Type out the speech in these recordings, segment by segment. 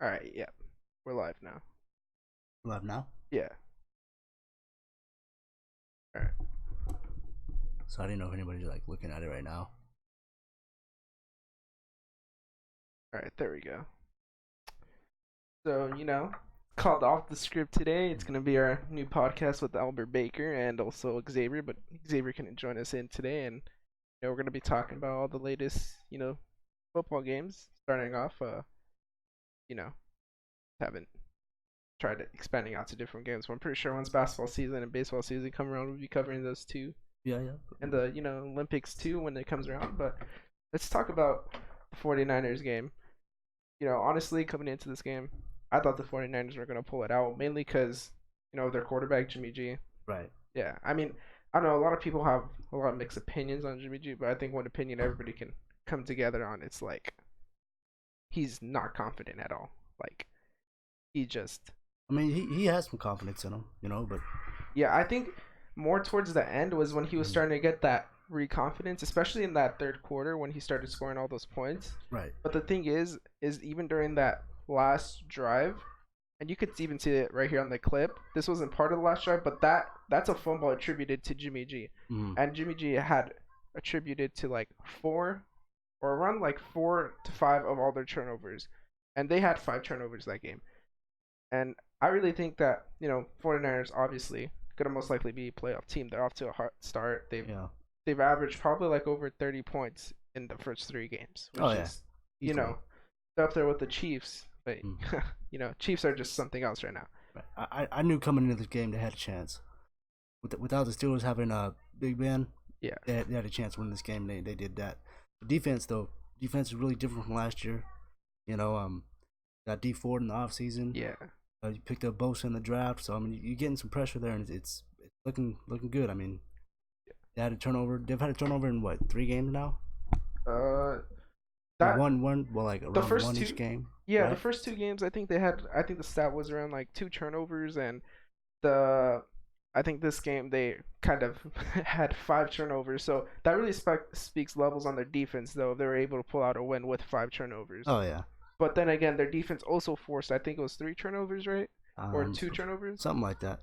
All right, yeah, we're live now. Live now. Yeah. All right. So I didn't know if anybody's like looking at it right now. All right. There we go. So called off the script today. It's gonna be our new podcast with Albert Baker and also Xavier, but Xavier couldn't join us in today, and we're gonna be talking about all the latest football games. Starting off, you know, haven't tried expanding out to different games. But I'm pretty sure once basketball season and baseball season come around, we'll be covering those two, Yeah, yeah. and the Olympics too when it comes around. But let's talk about the 49ers game. Honestly, coming into this game, I thought the 49ers were going to pull it out, mainly because, their quarterback, Jimmy G. Right. Yeah, I mean, I don't know, a lot of people have a lot of mixed opinions on Jimmy G, but I think one opinion everybody can come together on, it's like, he's not confident at all. Like, he just, I mean, he has some confidence in him, but yeah, I think more towards the end was when he was starting to get that re-confidence, especially in that third quarter when he started scoring all those points. right. But the thing is even during that last drive, and you could even see it right here on the clip. This wasn't part of the last drive, but that's a fumble attributed to Jimmy G, Mm-hmm. and Jimmy G had attributed to like four or around like 4 to 5 of all their turnovers, and they had 5 turnovers that game. And I really think that 49ers obviously gonna most likely be a playoff team. They're off to a hot start. Yeah. They've averaged probably like over 30 points in the first 3 games, Oh which yeah. is you Easily. know they're up there with the Chiefs. But Mm. Chiefs are just something else right now. Right. I knew coming into this game they had a chance. Without the Steelers having a Big Ben, Yeah, they had a chance to win this game. They did that. The defense though, defense is really different from last year. You know, got D Ford in the offseason. yeah, You picked up Bosa in the draft, so I mean you're getting some pressure there, and it's looking good. I mean, they had a turnover. They've had a turnover in what 3 games now? uh, Or that one, well, like the around first one each two, game, yeah, the right? first 2 games I think they had. I think the stat was around like 2 turnovers, and the I think this game they kind of had 5 turnovers. So that really speaks levels on their defense, though. If they were able to pull out a win with 5 turnovers. Oh yeah, But then again, their defense also forced, I think it was 3 turnovers, right? Or um, 2 turnovers. something like that.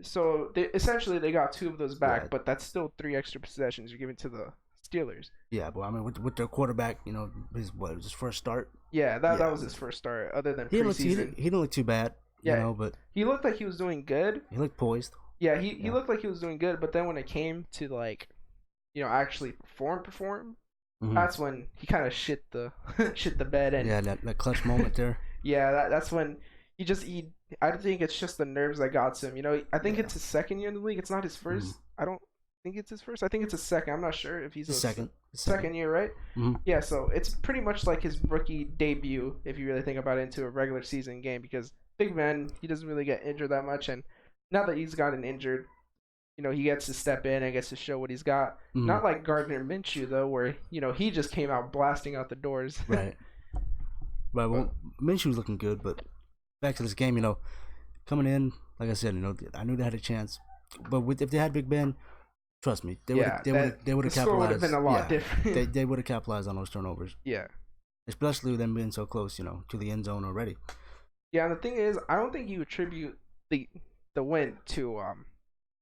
So they got 2 of those Yeah, back, but that's still 3 extra possessions you're giving to the Steelers. yeah, but I mean with their quarterback, it was his first start. Yeah, that Yeah, was his first start, other than he didn't look preseason. he didn't look too bad, Yeah, but he looked like he was doing good. he looked poised. Yeah, he Yeah. looked like he was doing good, but then when it came to like, actually perform, Hmm. that's when he kind of shit the shit the bed. And Yeah, that clutch moment there. yeah, that's when he. I think it's just the nerves that got to him. I think Yeah. it's his second year in the league. It's not his Hmm. first. I don't think it's his first. I think it's his second. I'm not sure if he's The a second, the second year, right? Hmm. Yeah, so it's pretty much like his rookie debut if you really think about it into a regular season game, because Big Ben, he doesn't really get injured that much, and now that he's gotten injured, he gets to step in and gets to show what he's got. Hmm. Not like Gardner Minshew though, where he just came out blasting out the doors. Right. Right. But Well, Minshew was looking good, but back to this game, coming in, like I said, I knew they had a chance, but if they had Big Ben, trust me, yeah, they would the have score would have capitalized. been a lot Yeah, different. they would have capitalized on those turnovers, Yeah, especially with them being so close, to the end zone already. yeah. And the thing is, I don't think you attribute the win to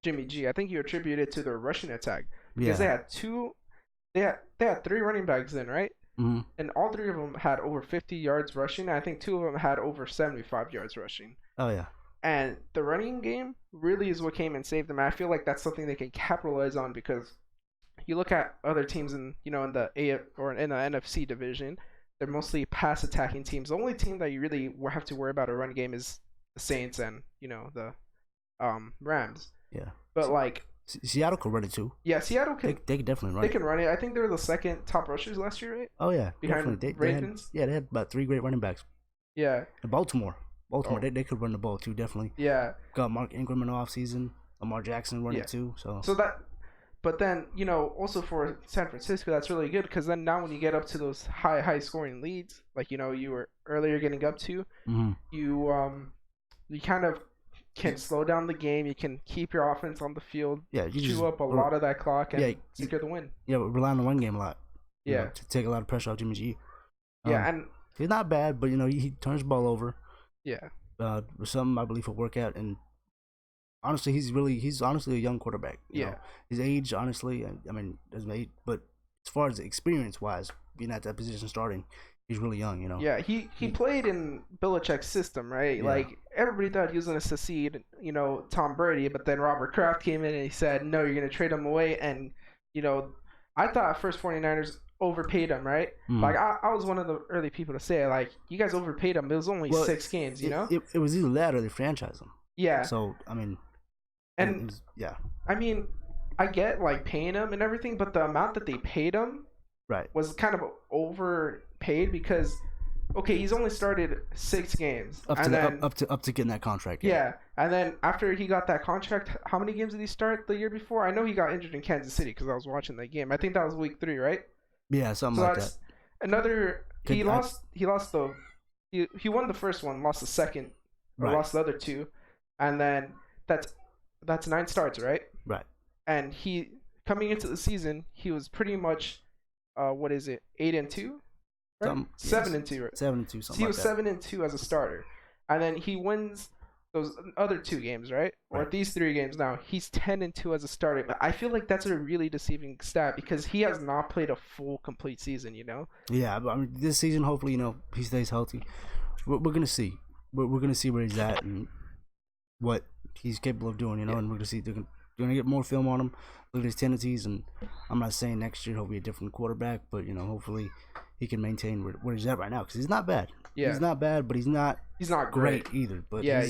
Jimmy G. I think you attribute it to their rushing attack because they Yeah. had they had 3 running backs in, right? Hmm. And all 3 of them had over 50 yards rushing. I think 2 of them had over 75 yards rushing. Oh yeah. And the running game really is what came and saved them. I feel like that's something they can capitalize on, because you look at other teams in the A or in the NFC division, they're mostly pass attacking teams. The only team that you really have to worry about a run game is the Saints and the Rams. Yeah. But like, Seattle could run it too. yeah, Seattle They could definitely run they it. can run it. I think they were the second top rushers last year, right? Oh yeah, Behind definitely. They had Ravens. yeah they had about 3 great running backs. Yeah. And Baltimore, Oh, they could run the ball too. Definitely yeah. got Mark Ingram in the offseason. Lamar Jackson run Yeah. it too. So So that, but then also for San Francisco, that's really good, because then now when you get up to those high scoring leads, like you were earlier getting up to, mhm. you kind of can slow down the game. You can keep your offense on the field, Yeah, you just chew up a lot of that clock, and yeah secure the win. yeah rely on the run game a lot. Yeah, To take a lot of pressure off Jimmy G. yeah, Um, and He's not bad, but he turns the ball over. Yeah. Some I believe will work out, and honestly, he's honestly a young quarterback. Yeah. His age, honestly, I mean, doesn't age, but as far as experience wise, being at that position starting, he's really young. Yeah, he played in Belichick's system, right? Yeah. Like everybody thought he was going to succeed, Tom Brady, but then Robert Kraft came in and he said, "No, you're going to trade him away." And I thought at first 49ers overpaid him, right? Like I was one of the early people to say, like, you guys overpaid him. It was only 6 games, It was either that or they franchise him. Yeah. So I mean, and yeah. I mean, I get like paying him and everything, but the amount that they paid him was kind of overpaid because, okay, he's only started 6 games up to getting that contract. Yeah, and then after he got that contract, how many games did he start the year before? I know he got injured in Kansas City because I was watching that game. I think that was week 3, right? Yeah, something like that. Another he won the first one, lost the second, or lost the other 2, and then that's 9 starts, right? Right. And he coming into the season, he was pretty much 8-2, right? 7-2, right? 7-2, something. So he was 7-2 as a starter, and then he wins those other 2 games, right? Or these 3 games now. He's 10-2 as a starter. I feel like that's a really deceiving stat because he has not played a full complete season. Yeah, but I mean, this season, hopefully, he stays healthy. We're gonna see. We're gonna see where he's at and what he's capable of doing. And we're gonna see. They're gonna get more film on him. Look at his tendencies, and I'm not saying next year he'll be a different quarterback, but hopefully he can maintain where he's at right now because he's not bad. Yeah. He's not bad, but he's not great either. But yeah,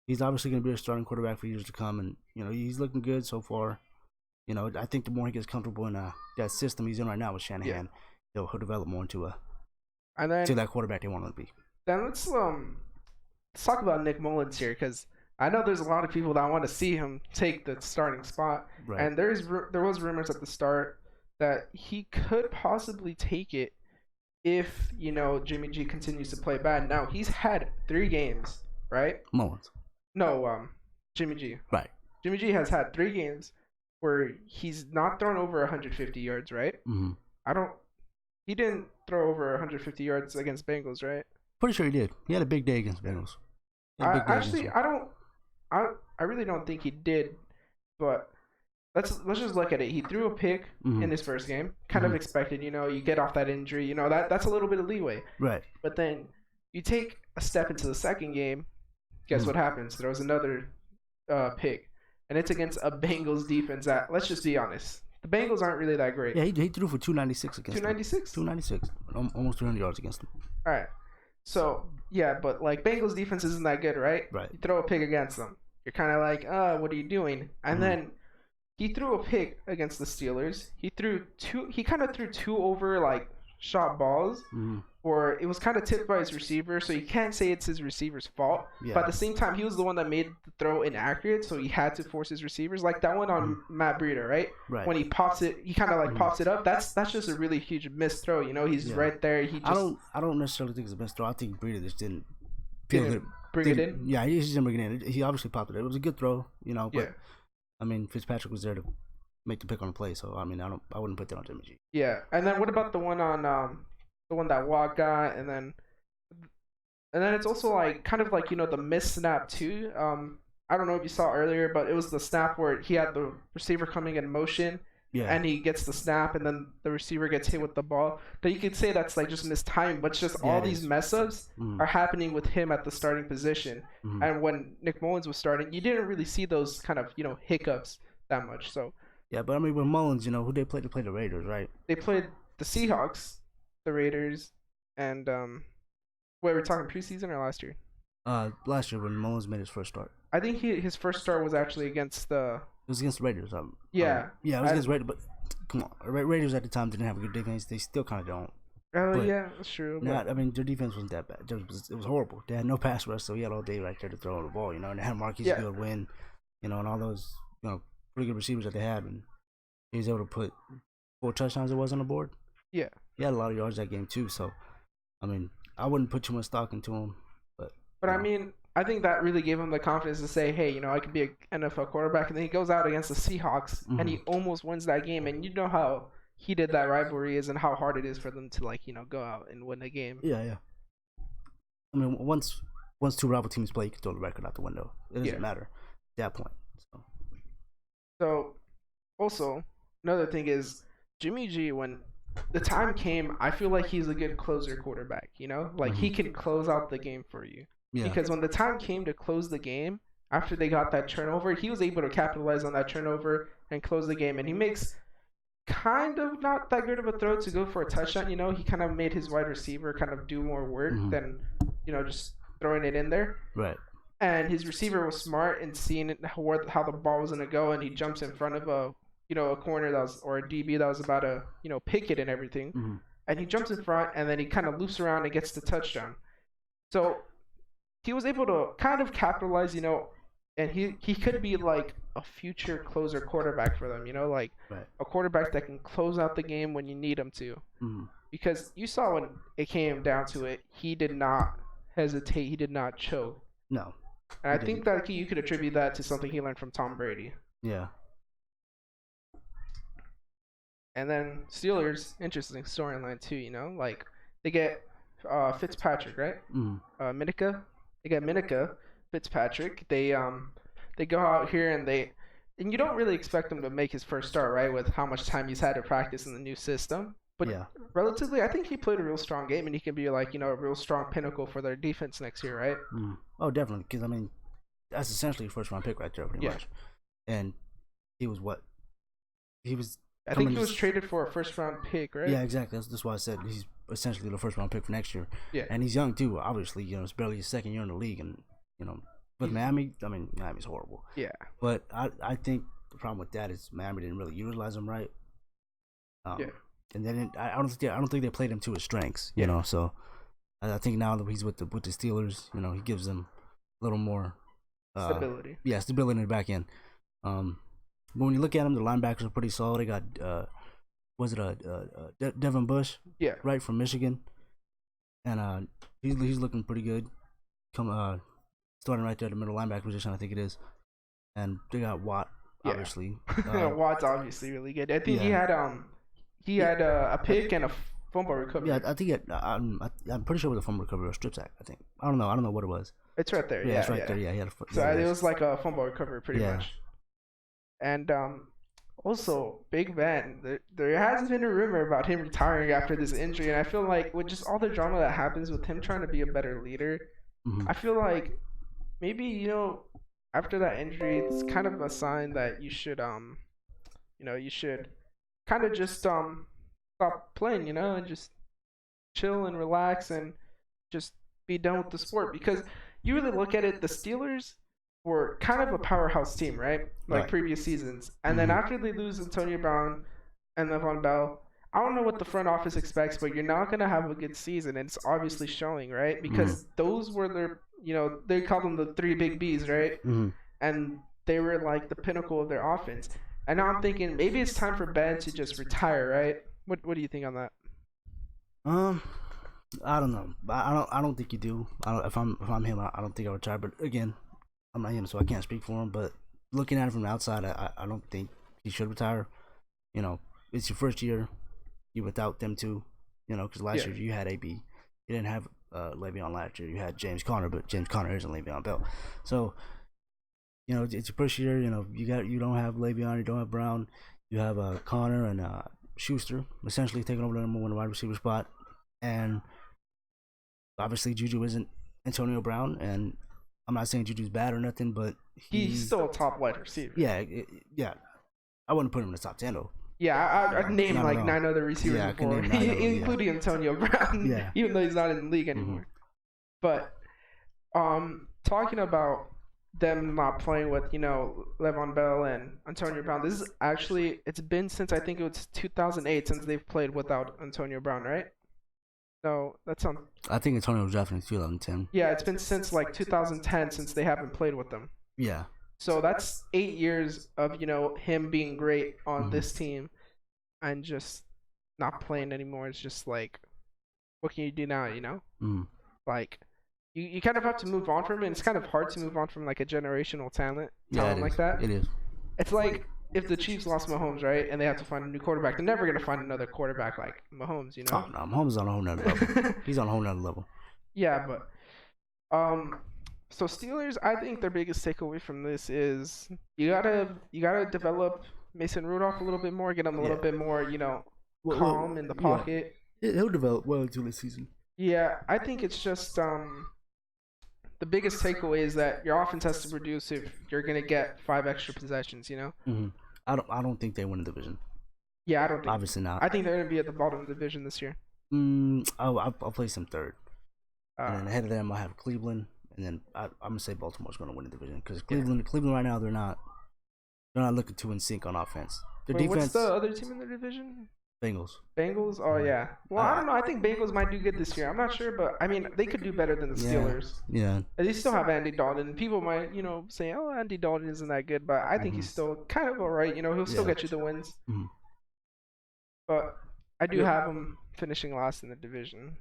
he's obviously going to be a starting quarterback for years to come, and he's looking good so far. I think the more he gets comfortable in that system he's in right now with Shanahan, he'll develop more into that quarterback they want him to be. Then let's talk about Nick Mullins here because I know there's a lot of people that want to see him take the starting spot, and there was rumors at the start that he could possibly take it if Jimmy G continues to play bad. Now he's had 3 games, right? Mullins. No, Jimmy G. Right. Jimmy G has had 3 games where he's not thrown over 150 yards, right? Mm-hmm. He didn't throw over 150 yards against Bengals, right? Pretty sure he did. He had a big day against Bengals. I really don't think he did, but let's just look at it. He threw a pick in his first game. Kind of expected, you get off that injury, that's a little bit of leeway. Right. But then you take a step into the second game, guess what happens? There was another pick, and it's against a Bengals defense that, let's just be honest, the Bengals aren't really that great. Yeah, he threw for 296 against 296? 296. Almost 300 yards against them. All right. So, yeah, but like Bengals defense isn't that good, right? Right. You throw a pick against them. You're kind of like, what are you doing? And then he threw a pick against the Steelers. He kind of threw 2 over like shot balls, or it was kind of tipped by his receiver, so you can't say it's his receiver's fault. Yeah. But at the same time, he was the one that made the throw inaccurate, so he had to force his receivers. Like that one on Matt Breida, right? When he pops it, he kind of like pops it up. That's just a really huge missed throw. He's right there. He just I don't necessarily think it's a missed throw. I think Breida just didn't bring it in. Yeah, he just didn't bring it in. He obviously popped it. It was a good throw, but I mean, Fitzpatrick was there to make the pick on the play, so I mean, I wouldn't put that on Jimmy G. Yeah, and then what about the one on the one that Watt got, and then it's also like kind of like the missed snap too. I don't know if you saw earlier, but it was the snap where he had the receiver coming in motion, and he gets the snap, and then the receiver gets hit with the ball. Now you could say that's like just missed time, but it's just all these mess ups are happening with him at the starting position. And when Nick Mullins was starting, you didn't really see those kind of hiccups that much. So yeah, but I mean, with Mullins, who they played? They played the Raiders, right? They played the Seahawks, the Raiders, and wait, we're talking preseason or last year? Last year when Mullins made his first start. I think his first start was actually against the. It was against the Raiders. Yeah, it was against Raiders, but come on, Raiders at the time didn't have a good defense. They still kind of don't. Oh yeah, that's true. I mean, their defense wasn't that bad. It was horrible. They had no pass rush, so he had all day right there to throw the ball. And they had Marquise Goodwin, and all those pretty good receivers that they had, and he was able to put 4 touchdowns. It was on the board. Yeah, he had a lot of yards that game too. So, I mean, I wouldn't put too much stock into him, but I mean, I think that really gave him the confidence to say, hey, I could be an NFL quarterback. And then he goes out against the Seahawks, and he almost wins that game. And you know how heated that rivalry is and how hard it is for them to like go out and win a game. Yeah, yeah. I mean, once two rival teams play, you can throw the record out the window. It doesn't matter at that point. So also another thing is Jimmy G, when the time came, I feel like he's a good closer quarterback. Like he can close out the game for you. Yeah. Because when the time came to close the game, after they got that turnover, he was able to capitalize on that turnover and close the game. And he makes kind of not that good of a throw to go for a touchdown. He kind of made his wide receiver kind of do more work than just throwing it in there. Right. And his receiver was smart in seeing how the ball was gonna go, and he jumps in front of a corner or a DB that was about to pick it and everything, and he jumps in front, and then he kind of loops around and gets the touchdown. So he was able to kind of capitalize, and he could be like a future closer quarterback for them, like a quarterback that can close out the game when you need him to. Because you saw when it came down to it, he did not hesitate, he did not choke. No. And I think that you could attribute that to something he learned from Tom Brady. Yeah. And then Steelers, interesting storyline too, like they get Fitzpatrick, right? Minica. They get Minica Fitzpatrick. They go out here and you don't really expect him to make his first start, right? With how much time he's had to practice in the new system. But relatively, I think he played a real strong game, and he can be like, a real strong pinnacle for their defense next year, right? Oh, definitely. Because, I mean, that's essentially a first-round pick right there, pretty much. And he was what? I think he was traded for a first-round pick, right? Yeah, exactly. That's why I said he's essentially the first-round pick for next year. Yeah. And he's young, too, obviously. It's barely his second year in the league. And, with Miami, Miami's horrible. Yeah. But I think the problem with that is Miami didn't really utilize him right. And then I don't think they played him to his strengths, you know. So I think now that he's with the Steelers, he gives them a little more stability. Yeah, stability in the back end. But when you look at them, the linebackers are pretty solid. They got Devin Bush, right, from Michigan, and he's looking pretty good. Starting right there at the middle linebacker position, I think it is. And they got Watt, obviously. Watt's obviously really good. I think he had a pick and a fumble recovery. Yeah, I think I'm pretty sure it was a fumble recovery or a strip sack. I think I don't know what it was. It's right there. Yeah, it's right there. Yeah, he had it was like a fumble recovery, pretty much. And also Big Ben, there has been a rumor about him retiring after this injury, and I feel like with just all the drama that happens with him trying to be a better leader, I feel like maybe after that injury, it's kind of a sign that you should you should kind of just stop playing, and just chill and relax and just be done with the sport. Because you really look at it, the Steelers were kind of a powerhouse team, right? Like previous seasons. And then after they lose Antonio Brown and Le'Veon Bell, I don't know what the front office expects, but you're not going to have a good season. And it's obviously showing, right? Because those were their, they call them the three big Bs, right? And they were like the pinnacle of their offense. And now I'm thinking maybe it's time for Ben to just retire, right? What do you think on that? I don't know. I don't think you do. If I'm him, I don't think I would retire. But again, I'm not him, so I can't speak for him. But looking at it from the outside, I don't think he should retire. It's your first year. You're without them too. Because last year you had AB. You didn't have Le'Veon last year. You had James Conner, but James Conner isn't Le'Veon Bell. So it's your first year. You don't have Le'Veon. You don't have Brown. You have Conner and Schuster essentially taking over the number one wide receiver spot, and obviously Juju isn't Antonio Brown, and I'm not saying Juju's bad or nothing, but he's still a top wide receiver. Yeah. I wouldn't put him in the top 10 though. Yeah, I'd name like 9 other receivers before, including Antonio Brown, even though he's not in the league anymore. But talking about them not playing with, Le'Veon Bell and Antonio Brown, this is actually, it's been since I think it was 2008 since they've played without Antonio Brown, right? No, that's on. I think Antonio was drafted in 2010. Yeah, it's been since like 2010 since they haven't played with them. Yeah. So that's 8 years of, him being great on this team and just not playing anymore. It's just like, what can you do now, Like, you kind of have to move on from it. And it's kind of hard to move on from like a generational talent like that. It is. It's like if the Chiefs lost Mahomes, right, and they have to find a new quarterback, they're never gonna find another quarterback like Mahomes, you know? Oh no, Mahomes is on a whole nother level. He's on a whole nother level. Yeah, but um, so Steelers, I think their biggest takeaway from this is you gotta develop Mason Rudolph a little bit more, get him a little Yeah. bit more, Well, calm in the yeah. pocket. He'll develop well until this season. Yeah, I think it's just the biggest takeaway is that your offense has to produce if you're gonna get 5 extra possessions. Hmm. I don't think they win the division. Yeah, I don't think. Obviously not. I think they're gonna be at the bottom of the division this year. I'll place them third, and then Uh, ahead of them I have Cleveland, and then I'm gonna say Baltimore's gonna win the division because yeah. Cleveland right now they're not looking too in sync on offense. Their Wait, what's defense, the other team in their division? Bengals. Bengals? Oh yeah. Well, I don't know. I think Bengals might do good this year. I'm not sure, but I mean, they could do better than the Yeah, Steelers. yeah. And they still have Andy Dalton. People might, say, "Oh, Andy Dalton isn't that good," but I think he's still kind of alright. He'll still Yeah. get you the wins. Mhm. But I do have him finishing last in the division.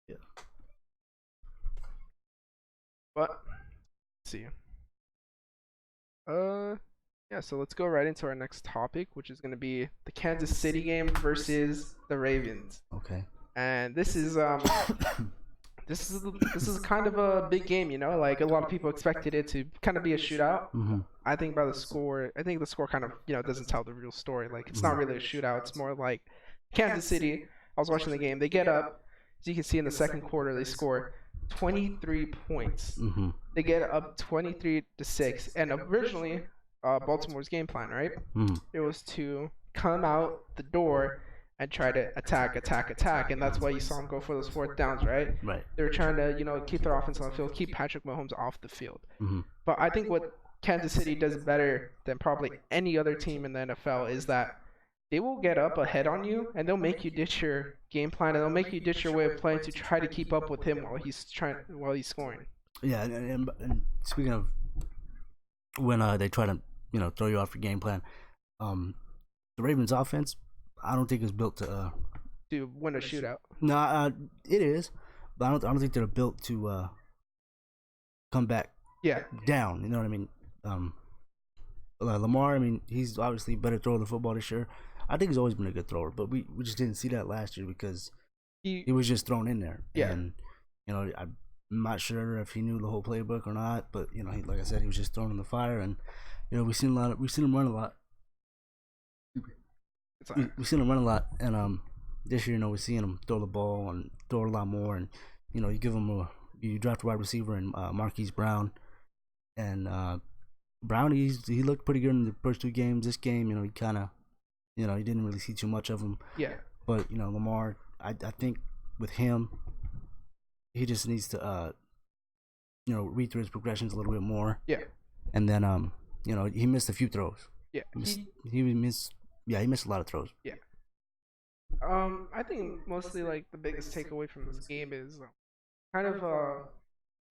Yeah. But let's see. Yeah. So let's go right into our next topic, which is going to be the Kansas City game versus the Ravens. Okay. And this is this is kind of a big game. Like a lot of people expected it to kind of be a shootout. Mhm. I think by the score, I think the score kind of doesn't tell the real story. Like it's not really a shootout. It's more like Kansas City. I was watching the game. They get up, as you can see in the second quarter, they score 23 points. Mhm. They get up 23-6. And originally, Baltimore's game plan, right? Mhm. It was to come out the door and try to attack, and that's why you saw them go for those fourth downs, right? Right. They were trying to, keep their offense on the field, keep Patrick Mahomes off the field. Mhm. But I think what Kansas City does better than probably any other team in the NFL is that they will get up ahead on you and they'll make you ditch your game plan and they'll make you ditch your way of playing to try to keep up with him while he's scoring. Yeah, and speaking of when they try to throw you off your game plan, the Ravens offense I don't think is built to To win a shootout. no it is, but I don't think they're built to come back Yeah. down. You know what I mean? Lamar, I mean, he's obviously better thrower of the football this year. I think he's always been a good thrower, but we just didn't see that last year because he was just thrown in there. Yeah. And I'm not sure if he knew the whole playbook or not, but he, like I said, he was just thrown in the fire, and we've seen him run a lot. We've seen him run a lot, and this year, we're seeing him throw the ball and throw a lot more, and you give him you draft a wide receiver in Marquise Brown, and Brown he looked pretty good in the first two games. This game, he kind of, you didn't really see too much of him. Yeah. But Lamar, I think with him, he just needs to read through his progressions a little bit more. Yeah. And then he missed a few throws. Yeah. He missed a lot of throws. Yeah. I think mostly like the biggest takeaway from this game is kind of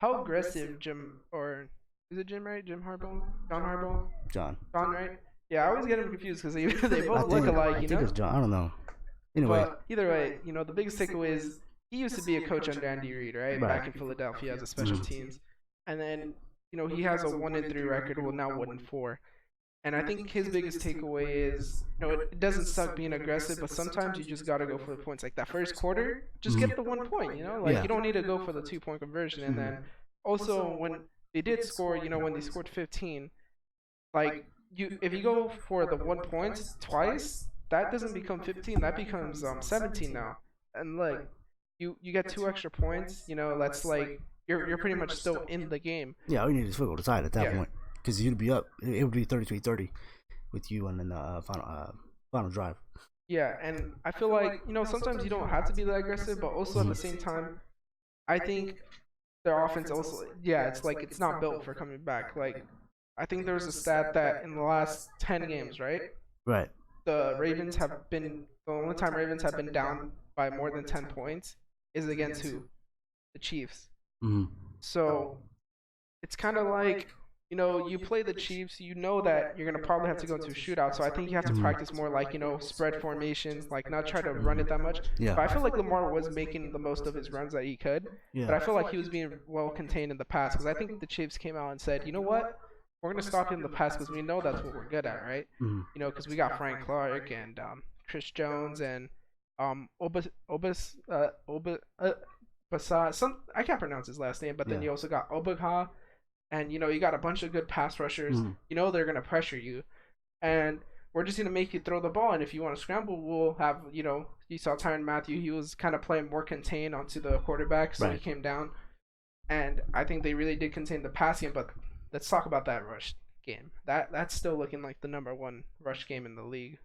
how aggressive Jim, or is it Jim, right? Jim Harbaugh? John Harbaugh? John, right? Yeah, I always get them confused because they both I look alike, think it's John. I don't know. Anyway, But either way, the biggest takeaway is he used to be a coach under Andy Reid, right? Back in Philadelphia as a special teams. And then, he has a 1-3 record, well now 1-4. And I think his biggest takeaway is, it doesn't suck being aggressive, but sometimes you just got to go for the points. Like that first quarter, just get the 1 point, Like you don't need to go for the 2-point conversion. And then also when they did score, when they scored 15, like if you go for the 1 point twice, that doesn't become 15, that becomes 17 now. And like you get 2 extra points, that's like you're pretty much still in the game. yeah, all you need is field goal to tie it at that Yeah. point, because you'd be up. It would be 33-30 with you, and then the final drive. Yeah, and I feel like, sometimes you don't have to be that aggressive, but also at the same time, I think their offense also, it's like it's not built for coming back. Like, I think there's a stat that in the last 10 games, right? Right. The only time Ravens have been down by more than 10 points is against who? The Chiefs. Mm-hmm. So, it's kind of like, you play the Chiefs, you know that you're going to probably have to go into a shootout. So I think you have to practice more like, spread formations, like not try to run it that much. Yeah. But I feel like Lamar was making the most of his runs that he could. Yeah. But I feel like he was being well contained in the pass because I think the Chiefs came out and said, you know what? we're gonna stop you in the pass because we know that's what we're good at, right? Mm-hmm. You know, because we got Frank Clark and Chris Jones and Basa, some I can't pronounce his last name, but then Yeah. you also got Obagha, and you know you got a bunch of good pass rushers. Mm-hmm. You know they're gonna pressure you, and we're just gonna make you throw the ball. And if you want to scramble, we'll have you saw Tyrann Mathieu. He was kind of playing more contained onto the quarterback, so he Right. came down, and I think they really did contain the pass game. But let's talk about that rush game. That's still looking like the number one rush game in the league.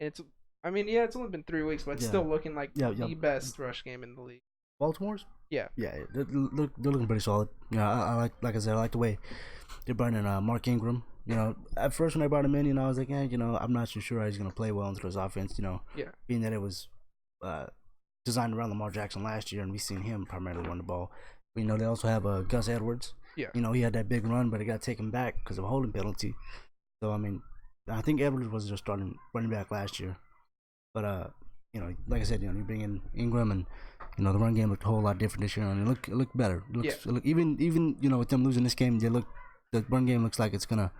And it's I mean yeah, it's only been 3 weeks, but it's Yeah. still looking like Yeah. the Yeah. best rush game in the league. Baltimore's. Yeah. Yeah, they're looking pretty solid. You know, I like I said, I like the way they're bringing Mark Ingram. You know, at first when they brought him in, you know, I was like, I'm not so sure he's gonna play well into this offense. You know, Yeah. being that it was designed around Lamar Jackson last year, and we seen him primarily run the ball. But, you know, they also have Gus Edwards. Yeah. You know, he had that big run, but it got taken back because of a holding penalty. So I mean, I think Edwards was just starting running back last year. But you know, like I said, you know, you bring in Ingram, and you know the run game looked a whole lot different this year, and it looked better. It look, even you know with them losing this game, the run game looks like it's gonna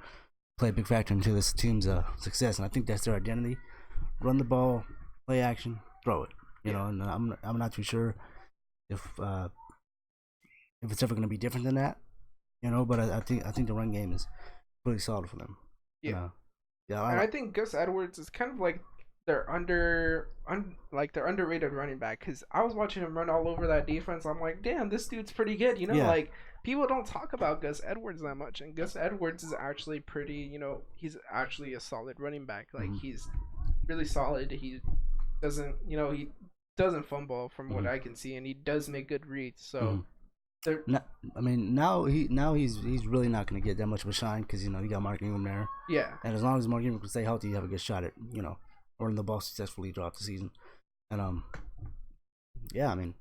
play a big factor into this team's success, and I think that's their identity: run the ball, play action, throw it. You know, and I'm not too sure if it's ever gonna be different than that. You know, but I think the run game is pretty solid for them. Yeah. Yeah, And I think Gus Edwards is kind of like their their underrated running back because I was watching him run all over that defense. I'm like, damn, this dude's pretty good. You know, Yeah. like people don't talk about Gus Edwards that much, and Gus Edwards is actually pretty. You know, he's actually a solid running back. Like he's really solid. He doesn't fumble from what I can see, and he does make good reads. So. I mean, now he's really not going to get that much of a shine because you know you got Mark Ingram there. Yeah. And as long as Mark Ingram can stay healthy, you have a good shot at running the ball successfully throughout the season. And yeah, I mean,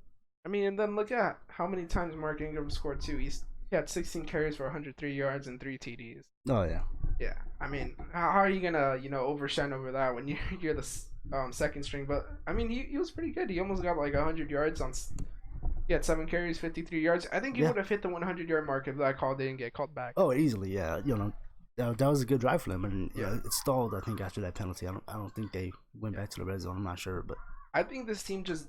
and then look at how many times Mark Ingram scored too. He had 16 carries for 103 yards and 3 TDs. Oh yeah. Yeah. I mean, how are you gonna overshine over that when you're the second string? But I mean, he was pretty good. He almost got like 100 yards on. He had 7 carries, 53 yards. I think he would have hit the 100-yard mark if that call didn't get called back. Oh, easily, yeah. You know, that was a good drive for them, and it stalled. I think after that penalty, I don't think they went back to the red zone. I'm not sure, but I think this team just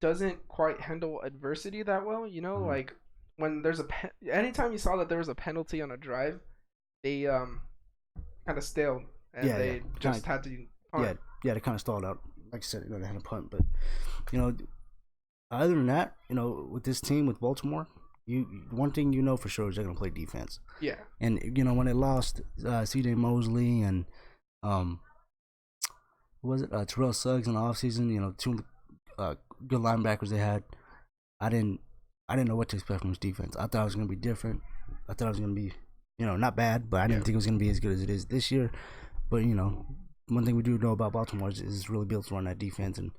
doesn't quite handle adversity that well. You know, like when there's anytime you saw that there was a penalty on a drive, they kind of stalled and they just had to punt. Yeah, they kind of stalled out. Like I said, they had a punt, but you know. Other than that, you know, with this team with Baltimore, one thing you know for sure is they're gonna play defense. Yeah. And you know when they lost C.J. Mosley and who was it Terrell Suggs in the offseason, you know, two good linebackers they had. I didn't know what to expect from this defense. I thought it was gonna be different. I thought it was gonna be, you know, not bad, but I didn't think it was gonna be as good as it is this year. But you know, one thing we do know about Baltimore is it's really built around that defense, and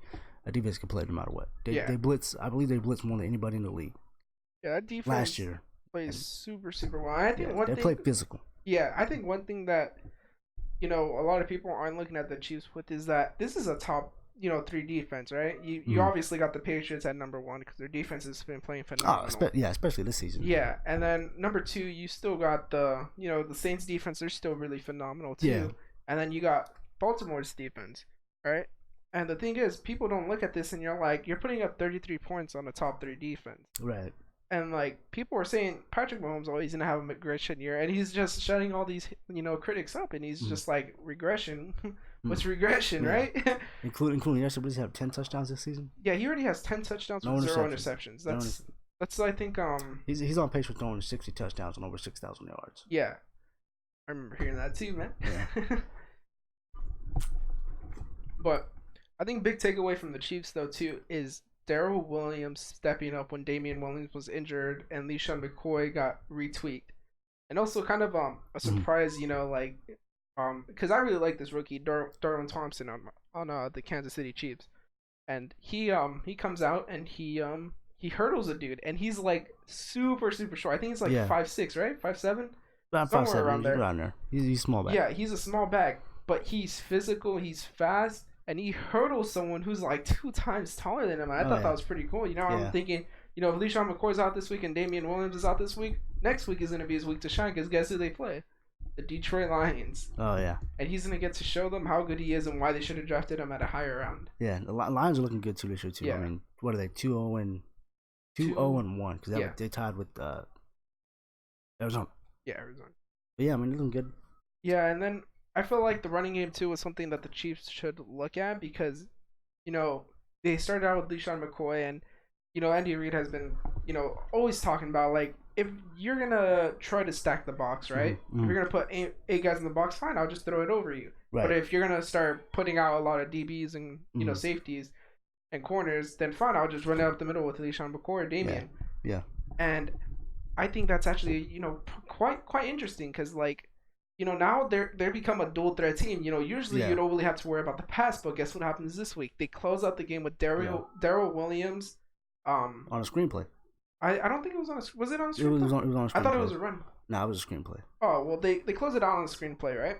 that defense can play no matter what. They blitz. I believe they blitz more than anybody in the league. Yeah, that defense last year plays super well. I think they play physical. Yeah, I think one thing that a lot of people aren't looking at the Chiefs with is that this is a top 3 defense, right? You obviously got the Patriots at number 1 because their defense has been playing phenomenal. Especially this season. Yeah, and then number 2, you still got the Saints defense. They're still really phenomenal too. Yeah. And then you got Baltimore's defense, right? And the thing is, people don't look at this and you're like, you're putting up 33 points on the top 3 defense. Right. And like people are saying Patrick Mahomes always gonna have a regression year, and he's just shutting all these critics up, and he's just like regression. What's regression, right? including yesterday, does he have 10 touchdowns this season? Yeah, he already has 10 touchdowns with 0 interceptions. That's I think he's on pace for throwing 60 touchdowns and over 6,000 yards. Yeah, I remember hearing that too, man. Yeah. But I think big takeaway from the Chiefs though too is Darrell Williams stepping up when Damian Williams was injured and LeSean McCoy got retweaked. And also kind of a surprise, because I really like this rookie Darwin Thompson on the Kansas City Chiefs. And he comes out and he hurdles a dude, and he's like super short. I think he's like 5'6", right? 5'7"? Somewhere around there. He's small back. Yeah, he's a small back, but he's physical, he's fast, and he hurdles someone who's like 2 times taller than him. I thought that was pretty cool. I'm thinking, if LeSean McCoy's out this week and Damian Williams is out this week, next week is going to be his week to shine because guess who they play? the Detroit Lions, Oh yeah, and he's gonna get to show them how good he is and why they should have drafted him at a higher round. yeah. The Lions are looking good too this year too. I Yeah, mean, what are they? 2-0 and 2-0 two. and 1 because Yeah, they tied with Arizona. yeah, Arizona. But yeah, I mean, they're looking good. Yeah, and then I feel like the running game too was something that the Chiefs should look at because, you know, they started out with LeSean McCoy, and Andy Reid has been always talking about, like, if you're gonna try to stack the box, right? Mm-hmm. If you're gonna put eight guys in the box, fine, I'll just throw it over you. Right. But if you're gonna start putting out a lot of DBs and safeties and corners, then fine, I'll just run it up the middle with LeSean McCoy or Damian. Yeah. And I think that's actually quite interesting because, like, now they're become a dual threat team. Usually you don't really have to worry about the pass, but guess what happens this week? They close out the game with Daryl Williams. On a screenplay. I don't think it was on a. Was it on a screenplay? It was on a screenplay. I thought it was a run. No, it was a screenplay. Oh well, they close it out on a screenplay, right?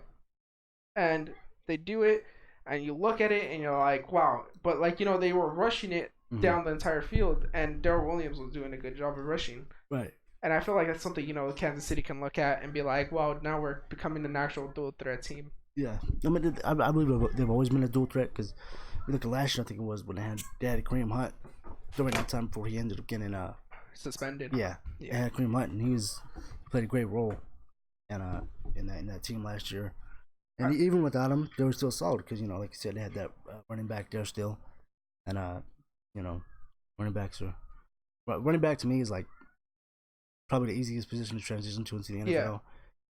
And they do it, and you look at it, and you're like, wow. But like they were rushing it down the entire field, and Daryl Williams was doing a good job of rushing. Right. And I feel like that's something Kansas City can look at and be like, wow, now we're becoming an actual dual threat team. Yeah, I mean, I believe they've always been a dual threat because we look at last year. I think it was when they had Kareem Hunt during that time before he ended up getting suspended. Yeah. They had Kareem Hunt, and he played a great role in that team last year. And even without him, they were still solid because like you said, they had that running back there still, and running back to me is like probably the easiest position to transition to into the NFL.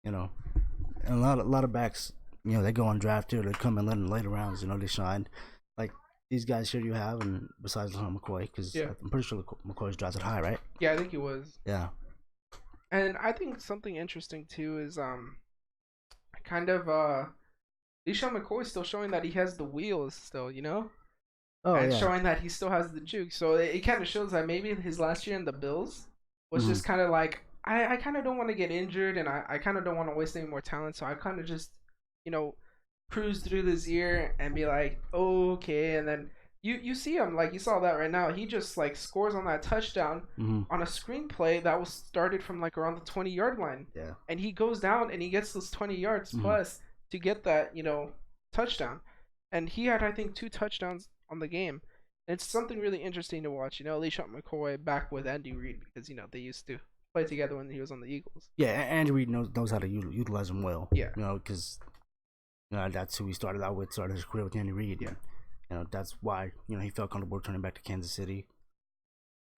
Yeah. And a lot of backs, they go on draft here, they come in later rounds, they shine. Like these guys here you have, and besides McCoy, because I'm pretty sure McCoy's drafted high, right? Yeah, I think he was. Yeah. And I think something interesting too is kind of LeSean McCoy still showing that he has the wheels still, Oh, and yeah. showing that he still has the juke. So it kind of shows that maybe his last year in the Bills was just kind of like, I kind of don't want to get injured, and I kind of don't want to waste any more talent, so I kind of just, cruise through this year and be like, okay, and then you see him, like you saw that right now, he just like scores on that touchdown on a screenplay that was started from like around the 20-yard line. Yeah. And he goes down and he gets those 20 yards plus to get that, touchdown. And he had, I think, 2 touchdowns on the game. And it's something really interesting to watch, LeSean McCoy back with Andy Reid because, they used to play together when he was on the Eagles. Yeah, Andy Reid knows how to utilize him well. Yeah. Because that's who he started his career with Andy Reid. Yeah. That's why, he felt comfortable returning back to Kansas City.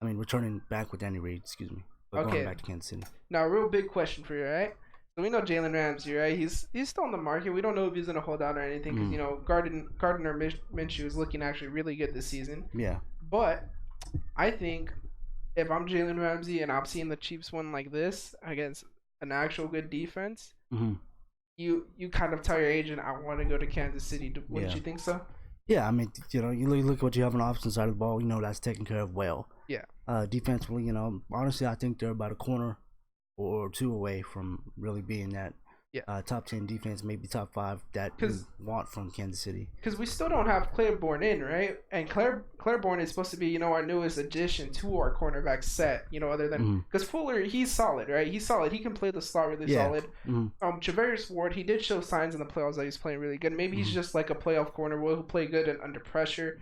I mean, returning back with Andy Reid, excuse me. But going back to Kansas City. Now, a real big question for you, right? So we know Jalen Ramsey, right? He's still on the market. We don't know if he's going to hold out or anything because, Gardner Minshew is looking actually really good this season. Yeah. But I think if I'm Jalen Ramsey and I'm seeing the Chiefs win like this against an actual good defense, you kind of tell your agent, I want to go to Kansas City. Wouldn't you think so? Yeah, I mean, you look at what you have on the opposite side of the ball, that's taken care of well. Yeah. Defensively, honestly, I think they're about a corner or 2 away from really being that top 10 defense, maybe top 5 that you want from Kansas City. Because we still don't have Claiborne in, right? And Claiborne is supposed to be, our newest addition to our cornerback set, other than... Because Fuller, he's solid, right? He's solid. He can play the slot really solid. Xavier Ward, he did show signs in the playoffs that he's playing really good. Maybe he's just like a playoff corner who'll play good and under pressure.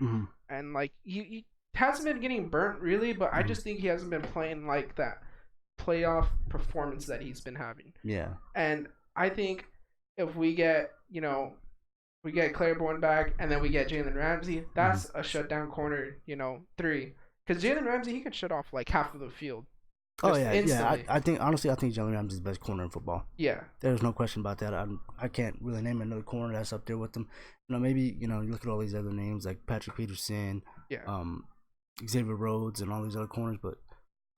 And, like, he hasn't been getting burnt, really, but I just think he hasn't been playing, like, that playoff performance that he's been having. Yeah. And I think if we get, Claiborne back and then we get Jalen Ramsey, that's a shutdown corner, 3. Because Jalen Ramsey, he could shut off like half of the field. Oh, yeah. Instantly. Yeah. I think Jalen Ramsey is the best corner in football. Yeah. There's no question about that. I can't really name another corner that's up there with them. Maybe, you look at all these other names like Patrick Peterson, Xavier Rhodes, and all these other corners, but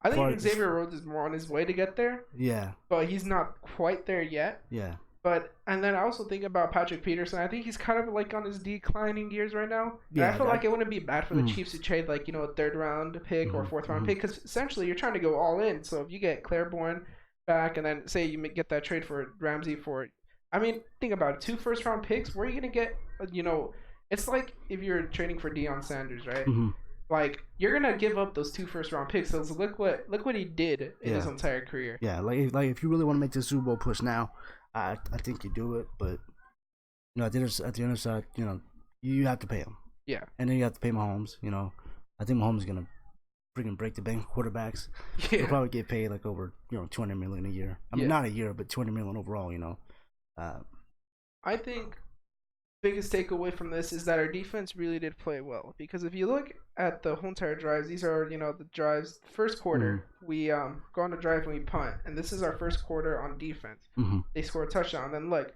I think Xavier Rhodes is more on his way to get there. Yeah. But he's not quite there yet. Yeah. And then I also think about Patrick Peterson. I think he's kind of like on his declining gears right now. Yeah. And I feel like it wouldn't be bad for the Chiefs to trade like, a 3rd round pick or 4th round pick because essentially you're trying to go all in. So if you get Claiborne back and then say you get that trade for Ramsey think about it, 2 first round picks. Where are you going to get, it's like if you're trading for Deion Sanders, right? Like you're gonna give up those 2 first-round picks. So look what he did in his Yeah, entire career. yeah. Like if you really want to make the Super Bowl push now, I think you do it. But at the other side, you have to pay him, Yeah, and then you have to pay Mahomes. I think Mahomes is gonna freaking break the bank quarterbacks. He'll yeah, probably get paid like over 200 million a year. I mean, yeah. not a year, but 200 million overall. Uh, I think biggest takeaway from this is that our defense really did play well because if you look at the whole entire drives, these are the drives. First mm, quarter, we go on the drive and we punt, and this is our first quarter on defense. mm-hmm, They score a touchdown. Then look,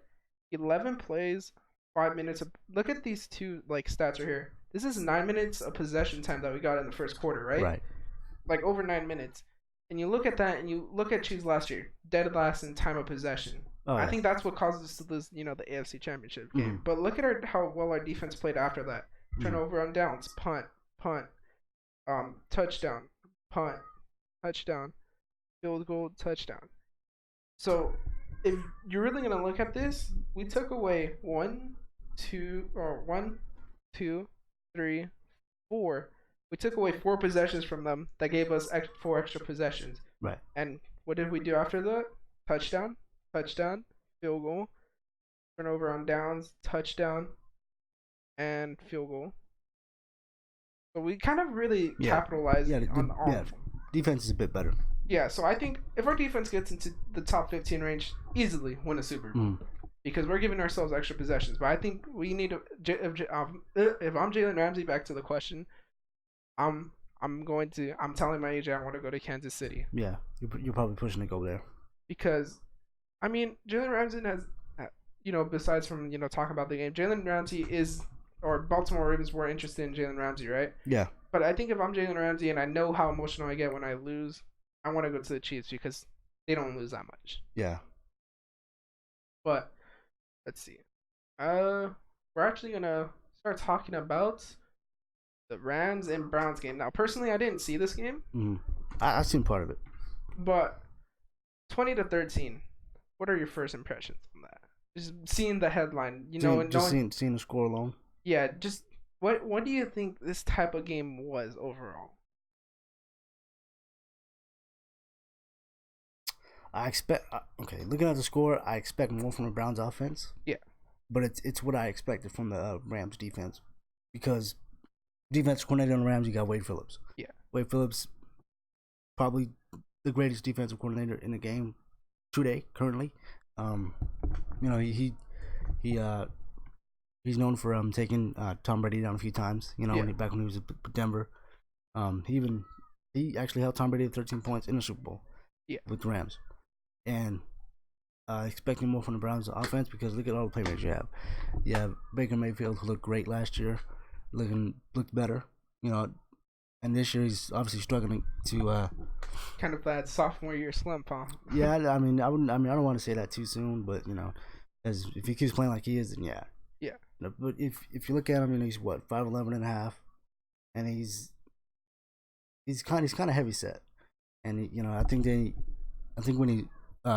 11 plays, 5 minutes. Look at these two like stats right here. This is 9 minutes of possession time that we got in the first quarter, right? right. Like over 9 minutes. And you look at that, and you look at Chiefs last year, dead last in time of possession. Oh I yeah. think that's what caused us to lose, the AFC Championship Mm-hmm, game. But look at how well our defense played after that. mm-hmm. Turnover on downs, punt, punt, touchdown, punt, touchdown, field goal, touchdown. So if you're really gonna look at this, we took away one, two, three, four. We took away 4 possessions from them that gave us 4 extra possessions. Right. And what did we do after that? Touchdown, touchdown, field goal, turnover on downs, touchdown, and field goal. So we kind of really Yeah. capitalized Yeah. on all Yeah. of them. Defense is a bit better. Yeah, so I think if our defense gets into the top 15 range, easily win a Super Bowl. Mm. Because we're giving ourselves extra possessions. But I think we need to. If I'm Jalen Ramsey, back to the question, I'm telling my agent I want to go to Kansas City Yeah. You're probably pushing to go there. because, I mean, Jalen Ramsey has, besides from talking about the game, Jalen Ramsey is, or Baltimore Ravens were interested in Jalen Ramsey, right? Yeah. But I think if I'm Jalen Ramsey and I know how emotional I get when I lose, I want to go to the Chiefs because they don't lose that much. Yeah. But let's see. We're actually gonna start talking about the Rams and Browns game. Now, personally, I didn't see this game, Mm. I seen part of it. but 20-13. What are your first impressions on that? Just seeing the headline, and Just knowing, seeing the score alone. yeah. Just what do you think this type of game was overall? I expect. Okay, looking at the score, I expect more from the Browns offense. Yeah, But it's what I expected from the Rams defense, because defense coordinator on the Rams, you got Wade Phillips. yeah, Wade Phillips, probably the greatest defensive coordinator in the game today, currently. Um, he he's known for taking Tom Brady down a few times. yeah, Back when he was at Denver. He actually held Tom Brady to 13 points in the Super Bowl. yeah, With the Rams, and expecting more from the Browns offense, because look at all the playmakers you have. You have Baker Mayfield, who looked great last year, looked better, and this year he's obviously struggling to. kind of that sophomore year slump, huh? Yeah, I mean, I wouldn't. I mean, I don't want to say that too soon, but as if he keeps playing like he is, then yeah. Yeah, But if you look at him, he's what 5'11" and a half, and he's kind of heavy set, and I think when he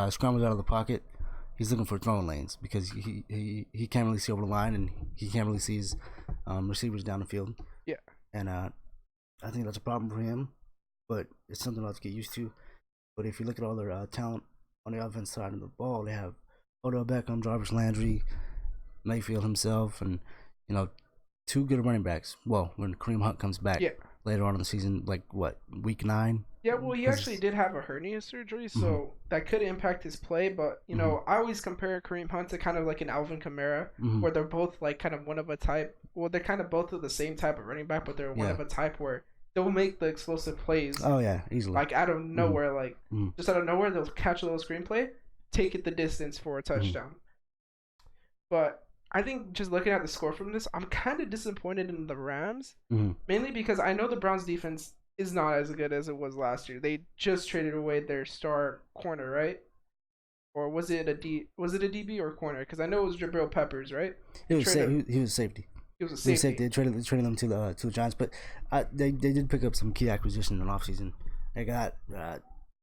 scrambles out of the pocket, he's looking for throwing lanes, because he can't really see over the line, and he can't really see his receivers down the field. yeah, And I think that's a problem for him, but it's something else to get used to. But if you look at all their talent on the offense side of the ball, they have Odell Beckham, Jarvis Landry, Mayfield himself, and 2 good running backs. Well, when Kareem Hunt comes back yeah. later on in the season, like what, week 9? Yeah, well, he actually did have a hernia surgery, so Mhm. that could impact his play. But I always compare Kareem Hunt to kind of like an Alvin Kamara, Mhm. where they're both like kind of one of a type. Well, they're kind of both of the same type of running back, but they're one Yeah. of a type where they'll make the explosive plays Oh yeah, easily. like out of nowhere, like Mhm. just out of nowhere. They'll catch a little screenplay, take it the distance for a touchdown. But I think just looking at the score from this, I'm kind of disappointed in the Rams, Mhm. mainly because I know the Browns defense is not as good as it was last year. They just traded away their star corner, right? Or was it a D? Was it a DB or corner? Because I know it was Jabril Peppers, right? He was Traded- he was safety. He was a He was safety. safety. They traded them to the Giants, but they did pick up some key acquisitions in the offseason. They got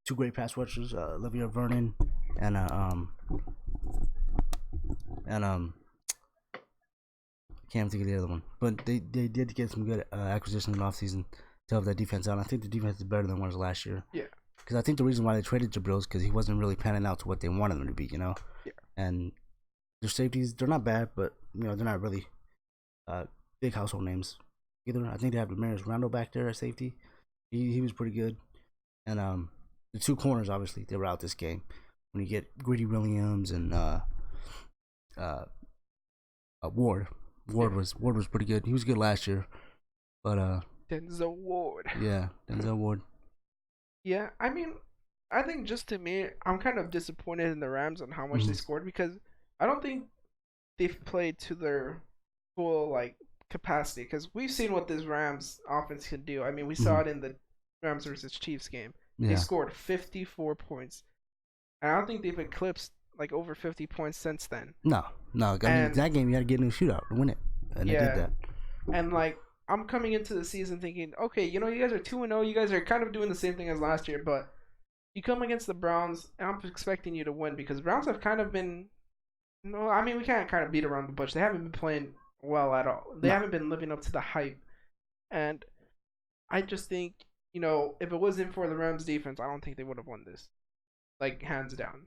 2 great pass rushers, Xavier Vernon and can't think of the other one, but they did get some good acquisitions in the offseason. to help that defense out. I think the defense is better than it was last year. Yeah. Because I think the reason why they traded Jabril is because he wasn't really panning out to what they wanted him to be, Yeah. And their safeties, they're not bad, but, they're not really big household names either. I think they have Demaris Randall back there at safety. He was pretty good. And the two corners, obviously, they were out this game. When you get Greedy Williams and Ward. Ward was pretty good. He was good last year. But Denzel Ward. Yeah, Denzel Ward. Yeah, I mean, I think just to me, I'm kind of disappointed in the Rams on how much they scored because I don't think they've played to their full capacity. Because we've seen what this Rams offense can do. I mean, we saw it in the Rams versus Chiefs game. Yeah. They scored 54 points, and I don't think they've eclipsed over 50 points since then. No. I mean, that game you had to get in a shootout to win it, and they did that. And I'm coming into the season thinking, okay, you guys are 2-0. You guys are kind of doing the same thing as last year, but you come against the Browns, and I'm expecting you to win because Browns have kind of been. No, I mean we can't kind of beat around the bush. They haven't been playing well at all. They haven't been living up to the hype, and I just think if it wasn't for the Rams defense, I don't think they would have won this, hands down.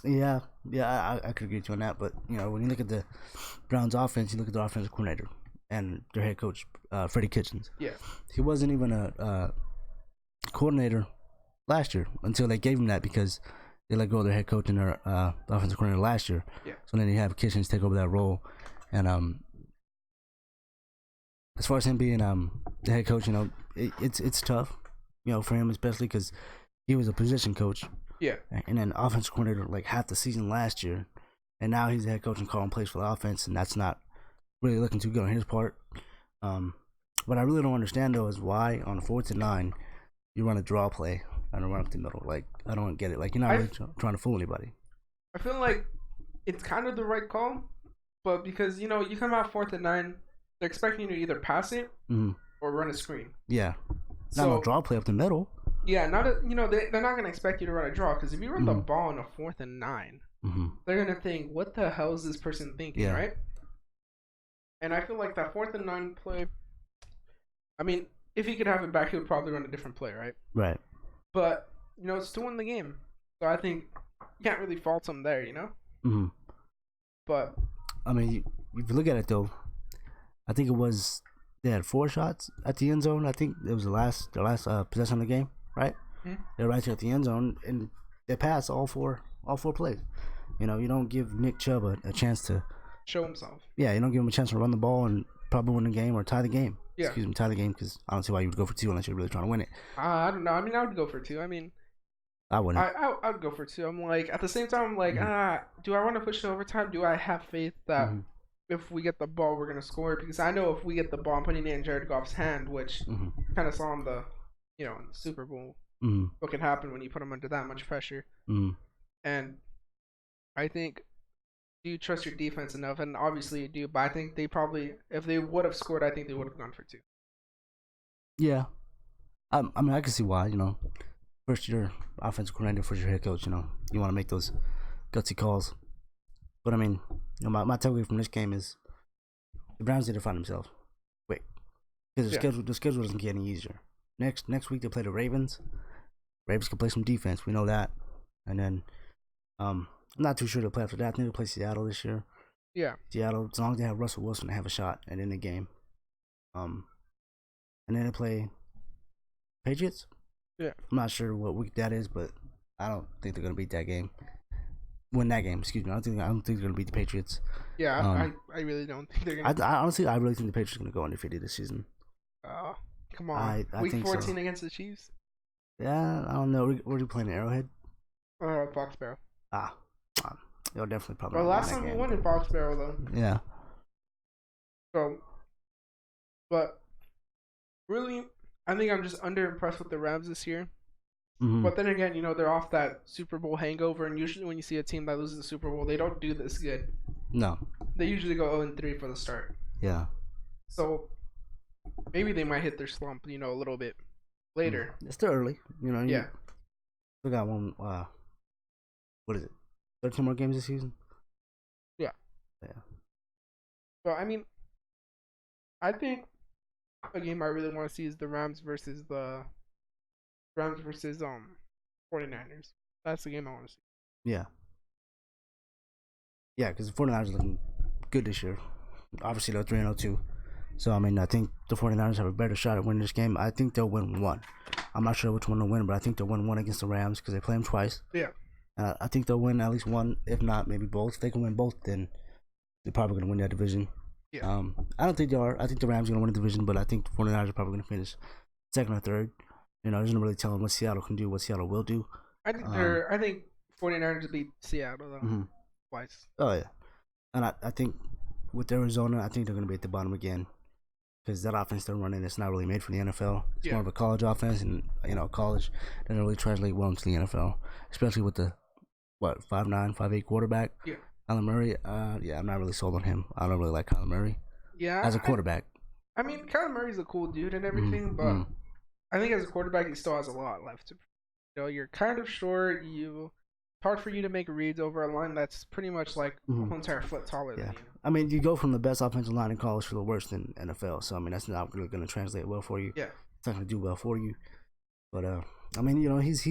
Yeah, I could agree with you on that. But when you look at the Browns offense, you look at the offensive coordinator and their head coach, Freddie Kitchens. Yeah, he wasn't even a coordinator last year until they gave him that because they let go of their head coach and their offensive coordinator last year. Yeah. So then you have Kitchens take over that role, and as far as him being the head coach, it's tough, for him especially because he was a position coach. Yeah. And then offensive coordinator half the season last year, and now he's the head coach and calling plays for the offense, and that's not really looking too good on his part. What I really don't understand though is why on 4th and 9 you run a draw play and run up the middle. I don't get it. You're not really trying to fool anybody. I feel like it's kind of the right call, but because you come out 4th and 9, they're expecting you to either pass it or run a screen. Yeah, not no draw play up the middle. Yeah, they're not gonna expect you to run a draw because if you run the ball on a 4th and 9, they're gonna think, what the hell is this person thinking, right? And I feel like that 4th and 9 play. I mean, if he could have it back, he would probably run a different play, right? Right. But it's to win the game, so I think you can't really fault him there, But I mean, if you look at it though, I think it was they had 4 shots at the end zone. I think it was their last possession of the game, right? They're right there at the end zone, and they passed all four plays. You don't give Nick Chubb a chance to show himself. Yeah, you don't give him a chance to run the ball and probably win the game or tie the game. Yeah. Excuse me, tie the game because I don't see why you would go for 2 unless you're really trying to win it. I don't know. I mean, I would go for 2. I mean, I wouldn't. I would go for 2. I'm at the same time, I'm do I want to push to overtime? Do I have faith that if we get the ball, we're gonna score? Because I know if we get the ball, I'm putting it in Jared Goff's hand, which kind of saw in the in the Super Bowl what can happen when you put him under that much pressure. And I think, do you trust your defense enough? And obviously you do, but I think they probably, if they would have scored, I think they would have gone for 2. Yeah, I mean, I can see why. First year offensive coordinator, first year head coach. You want to make those gutsy calls. But I mean, my takeaway from this game is the Browns need to find themselves quick because the schedule doesn't get any easier. Next week they play the Ravens. Ravens can play some defense. We know that. And then I'm not too sure they'll play after that. I think they'll play Seattle this year. Yeah. Seattle, as long as they have Russell Wilson, they have a shot at in the game. And then they play Patriots. Yeah. I'm not sure what week that is, but I don't think they're gonna beat that game. Win that game, excuse me. I don't think they're gonna beat the Patriots. Yeah, I really don't think they're gonna. I really think the Patriots are gonna go undefeated this season. Come on. I week think 14 so. against the Chiefs. Yeah, I don't know. Were you playing Arrowhead? Foxborough. They'll definitely probably. Well, last time we won in Foxborough though. Yeah. So, but really, I think I'm just underimpressed with the Rams this year. But then again, they're off that Super Bowl hangover, and usually when you see a team that loses the Super Bowl, they don't do this good. No. They usually go 0-3 for the start. Yeah. So maybe they might hit their slump, a little bit later. It's still early, Yeah. Still got one. What is it? 13 more games this season. Yeah. Yeah. So I mean, I think a game I really want to see is the Rams versus 49ers. That's the game I want to see. Yeah, yeah, because the 49ers are looking good this year. Obviously, they're 3-0-2. So, I mean, I think the 49ers have a better shot at winning this game. I think they'll win one. I'm not sure which one they'll win, but I think they'll win one against the Rams because they play them twice. Yeah. I think they'll win at least one, if not maybe both. If they can win both, then they're probably going to win that division. Yeah. I don't think they are. I think the Rams are going to win the division, but I think the 49ers are probably going to finish second or third. There's no really telling what Seattle can do, what Seattle will do. I think 49ers beat Seattle though twice. Oh yeah, and I think with Arizona, I think they're going to be at the bottom again because that offense they're running, it's not really made for the NFL. It's more of a college offense, and college doesn't really translate well into the NFL, especially with the 5'9", 5'8" quarterback. Yeah. Kyler Murray, I'm not really sold on him. I don't really like Kyler Murray. Yeah. As a quarterback. I mean, Kyler Murray's a cool dude and everything, but I think as a quarterback, he still has a lot left. You're kind of short. It's hard for you to make reads over a line that's pretty much like a whole entire foot taller than you. I mean, you go from the best offensive line in college to the worst in NFL. So I mean, that's not really going to translate well for you. Yeah. It's not going to do well for you. But I mean, he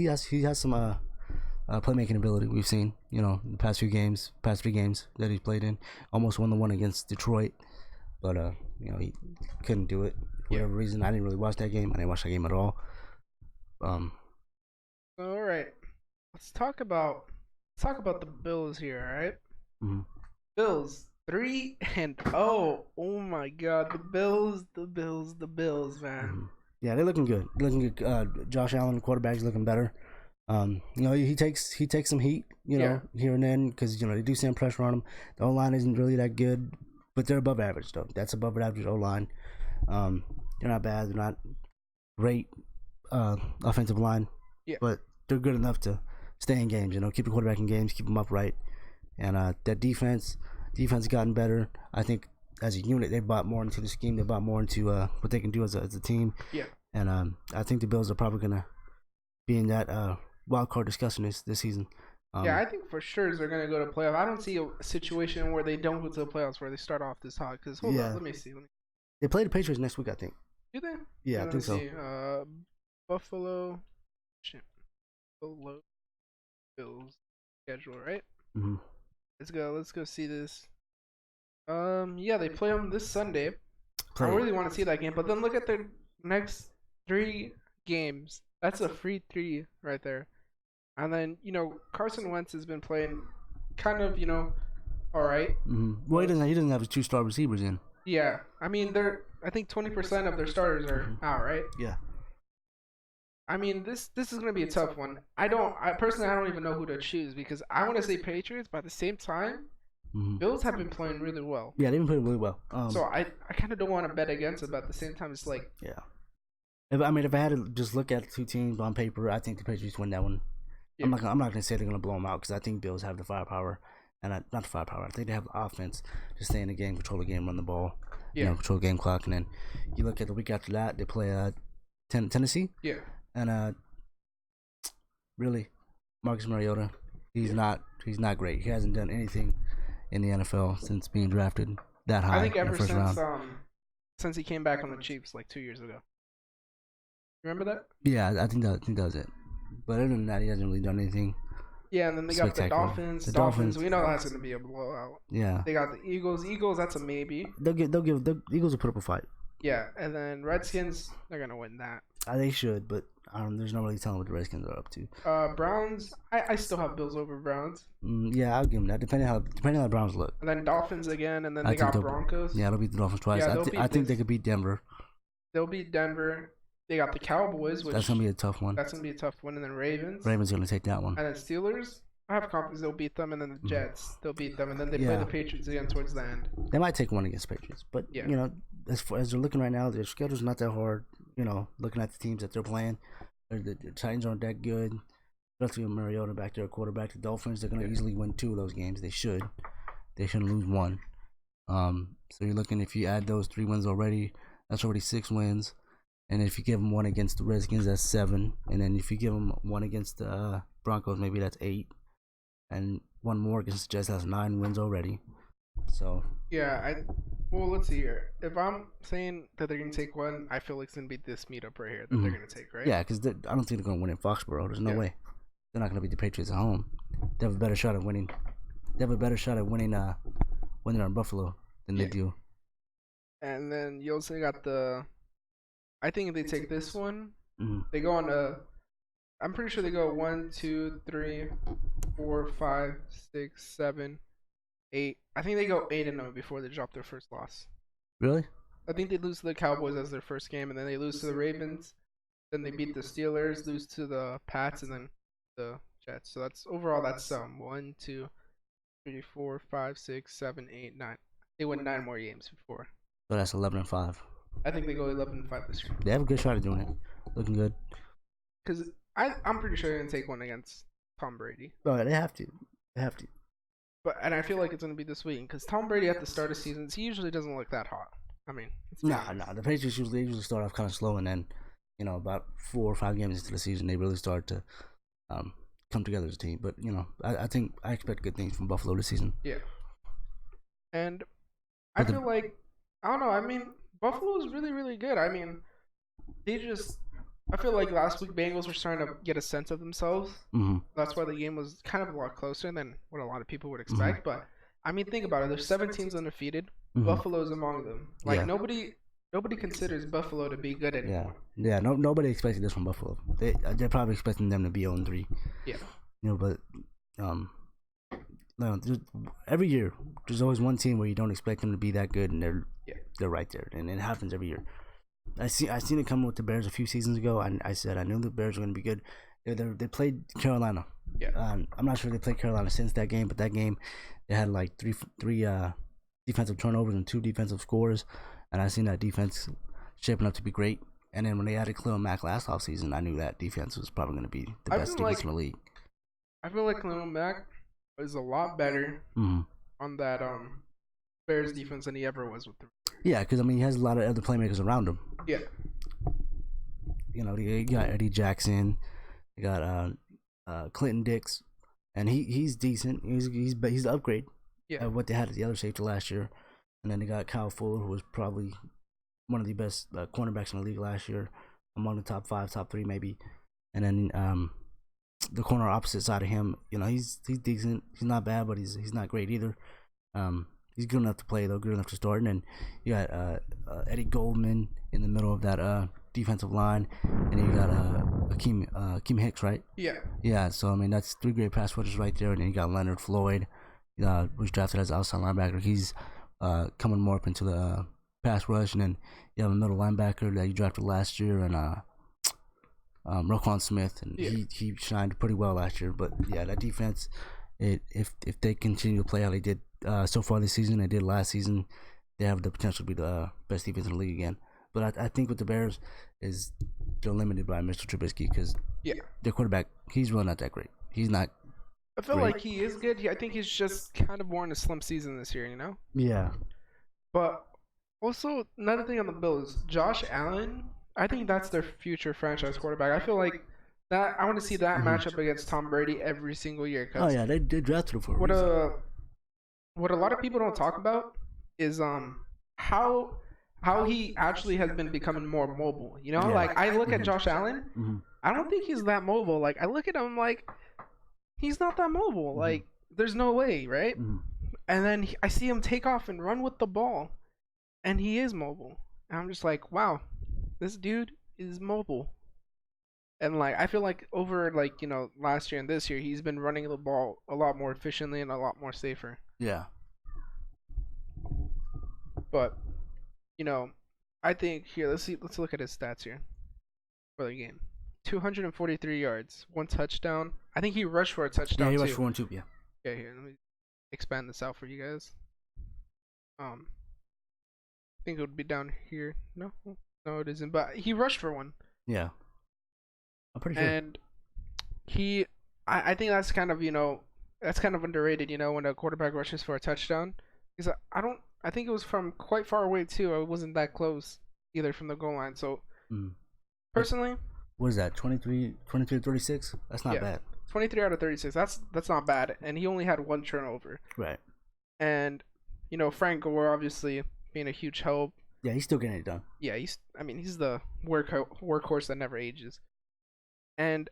has some playmaking ability. We've seen, the past 3 games that he's played in. Almost won the one against Detroit, but he couldn't do it for whatever reason. I didn't really watch that game. I didn't watch that game at all. All right, let's talk about the Bills here. All right? Mm-hmm. Bills 3-0. Oh my God, the Bills, man. Mm-hmm. Yeah, they're looking good. Josh Allen, the quarterback's looking better. He takes some heat, here and then because they do send pressure on him. The O line isn't really that good, but they're above average though. That's above average O line. They're not bad. They're not great offensive line, but they're good enough to stay in games. Keep the quarterback in games, keep them upright, and that defense has gotten better. I think as a unit, they bought more into the scheme. They bought more into what they can do as a team. Yeah, and I think the Bills are probably gonna be in that wild card discussion this season. I think for sure they're gonna go to playoffs. I don't see a situation where they don't go to the playoffs where they start off this hot. Because hold on, let me see. They play the Patriots next week, I think. Do they? Yeah, I think so. Buffalo Bills schedule, right? Mm-hmm. Let's go see this. They play them this Sunday. I really want to see that game, but then look at their next 3 games. That's a free 3 right there. And then, Carson Wentz has been playing kind of, all right. Mm-hmm. Well, he doesn't have his 2 star receivers in. Yeah. I mean, I think 20% of their starters are out, right? Yeah. I mean, this is going to be a tough one. I personally don't even know who to choose because I want to say Patriots, but at the same time, Bills have been playing really well. Yeah, they've been playing really well. So I kind of don't want to bet against it, but at the same time, it's like... Yeah. If I had to just look at the 2 teams on paper, I think the Patriots win that one. Yeah. I'm not gonna say they're gonna blow them out because I think Bills have the firepower, and not the firepower. I think they have the offense to stay in the game, control the game, run the ball, control the game clock. And then you look at the week after that, they play Tennessee. Yeah. And really, Marcus Mariota, he's not great. He hasn't done anything in the NFL since being drafted that high. I think ever in the first round. Since he came back on the Chiefs like 2 years ago. Remember that? Yeah, I think that was it. But other than that, he hasn't really done anything. Yeah, and then they got the Dolphins. Dolphins, we know that's going to be a blowout. Yeah. They got the Eagles. Eagles, that's a maybe. The Eagles will put up a fight. Yeah, and then Redskins, they're going to win that. They should, but there's no really telling what the Redskins are up to. Browns, I still have Bills over Browns. Yeah, I'll give them that, depending on how the Browns look. And then Dolphins again, and then they got Broncos. Yeah, they'll beat the Dolphins twice. Yeah, I think they could beat Denver. They'll beat Denver. They got the Cowboys, which... That's going to be a tough one. That's going to be a tough one. And then Ravens. Ravens going to take that one. And then Steelers, I have confidence they'll beat them. And then the Jets, they'll beat them. And then they play the Patriots again towards the end. They might take one against Patriots. But, as they're looking right now, their schedule's not that hard. Looking at the teams that they're playing. The Titans aren't that good. Especially with Mariota back there, quarterback. The Dolphins, they're going to easily win 2 of those games. They should. They shouldn't lose 1. So you're looking, if you add those 3 wins already, that's already 6 wins. And if you give them 1 against the Redskins, that's 7. And then if you give them 1 against the Broncos, maybe that's 8. And 1 more against the Jets, that's 9 wins already. So yeah, Well, let's see here. If I'm saying that they're gonna take one, I feel like it's gonna be this meetup right here that they're Hmm. gonna take, right? Yeah, because I don't think they're gonna win in Foxborough. There's no Yeah. way. They're not gonna beat the Patriots at home. They have a better shot at winning. They have a better shot at winning when they're in Buffalo than they Yeah. do. And then you also got the. I think if they take this one, Hmm. they go on a. I'm pretty sure they go 1, 2, 3, 4, 5, 6, 7, 8. I think they go 8-0 before they drop their first loss. Really? I think they lose to the Cowboys as their first game, and then they lose to the Ravens. Then they beat the Steelers, lose to the Pats, and then the Jets. So that's overall that's 1, 2, 3, 4, 5, 6, 7, 8, 9. They win 9 more games before. So that's 11-5. I think they go 11-5 this year. They have a good shot at doing it. Looking good. Because I'm pretty sure they're gonna take one against Tom Brady. Oh, they have to. They have to. And I feel like it's gonna be this week because Tom Brady at the start of seasons he usually doesn't look that hot. I mean, Nah. The Patriots usually start off kind of slow, and then about 4 or 5 games into the season, they really start to come together as a team. But I think I expect good things from Buffalo this season. Yeah. And I feel like I don't know. I mean, Buffalo is really really good. I mean, they just. I feel like last week Bengals were starting to get a sense of themselves. Mm-hmm. That's why the game was kind of a lot closer than what a lot of people would Mm-hmm. expect. But I mean, think about it. There's 7 teams undefeated. Mm-hmm. Buffalo's among them. Like Yeah. nobody considers Buffalo to be good Yeah, anymore. yeah. No, nobody expected this from Buffalo. They're probably expecting them to be 0-3. Yeah. But every year there's always one team where you don't expect them to be that good, and they're right there, and it happens every year. I seen it come with the Bears a few seasons ago, and I said I knew the Bears were going to be good. They played Carolina. Yeah. I'm not sure they played Carolina since that game, but that game they had like three defensive turnovers and 2 defensive scores, and I seen that defense shaping up to be great. And then when they added Khalil Mack last offseason, I knew that defense was probably going to be the best defense in the league. I feel like Khalil Mack is a lot better Mm-hmm. on that Bears defense than he ever was with the. Yeah, because he has a lot of other playmakers around him. Yeah. You got Eddie Jackson, you got Clinton Dix, and he's decent. He's the upgrade Yeah. of what they had at the other safety last year. And then they got Kyle Fuller, who was probably one of the best cornerbacks in the league last year, among the top 5, top 3 maybe. And then the corner opposite side of him, he's decent. He's not bad, but he's not great either. He's good enough to play though, good enough to start. And then you got Eddie Goldman in the middle of that defensive line, and you got Akeem Hicks, right? Yeah. Yeah. So I mean, that's 3 great pass rushers right there. And then you got Leonard Floyd, was drafted as an outside linebacker. He's coming more up into the pass rush, and then you have a middle linebacker that you drafted last year, and Roquan Smith, and he shined pretty well last year. But yeah, that defense, if they continue to play how they did so far this season, they did last season, they have the potential to be the best defense in the league again. But I think with the Bears is they're limited by Mr. Trubisky because their quarterback, he's really not that great. He's not. I feel like he is good. I think he's just kind of more in a slump season this year, Yeah. But also another thing on the Bills, Josh Allen. I think that's their future franchise quarterback. I feel like that. I want to see that matchup against Tom Brady every single year. Oh yeah, they drafted him for a what reason. what a lot of people don't talk about is how he actually has been becoming more mobile. Like I look at Josh Allen, Mm-hmm. I don't think he's that mobile. Like I look at him like he's not that mobile. Like there's no way, right? Mm-hmm. And then I see him take off and run with the ball, and he is mobile. And I'm just like, wow, this dude is mobile. And like I feel like over last year and this year, he's been running the ball a lot more efficiently and a lot more safer. Yeah. But I think here let's look at his stats here for the game. 243 yards, 1 touchdown. I think he rushed for a touchdown. Yeah, he too. rushed for 1 too. Yeah. Yeah, here let me expand this out for you guys. I think it would be down here. No, it isn't. But he rushed for 1. Yeah. I'm pretty sure. And I think that's kind of that's kind of underrated. When a quarterback rushes for a touchdown, because I think it was from quite far away too. It wasn't that close either from the goal line. So personally, what is that? 23 to 36? That's not bad. 23 out of 36. That's not bad. And he only had 1 turnover. Right. And Frank Gore obviously being a huge help. Yeah, he's still getting it done. Yeah, he's the workhorse that never ages. And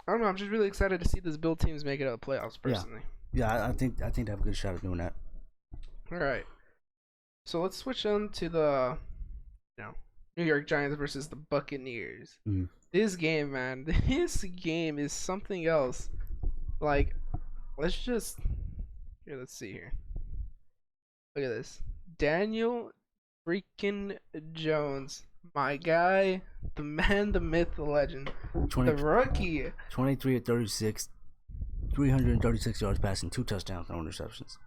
I don't know, I'm just really excited to see this Bill teams make it out of the playoffs Yeah, personally. yeah, I think they have a good shot at doing that. All right. So let's switch on to the New York Giants versus the Buccaneers. Mm-hmm. This game, man, this game is something else. Like, let's see here. Look at this. Daniel freaking Jones. My guy, the man, the myth, the legend. 20, the rookie. 23 of 36, 336 yards passing, 2 touchdowns, no interceptions.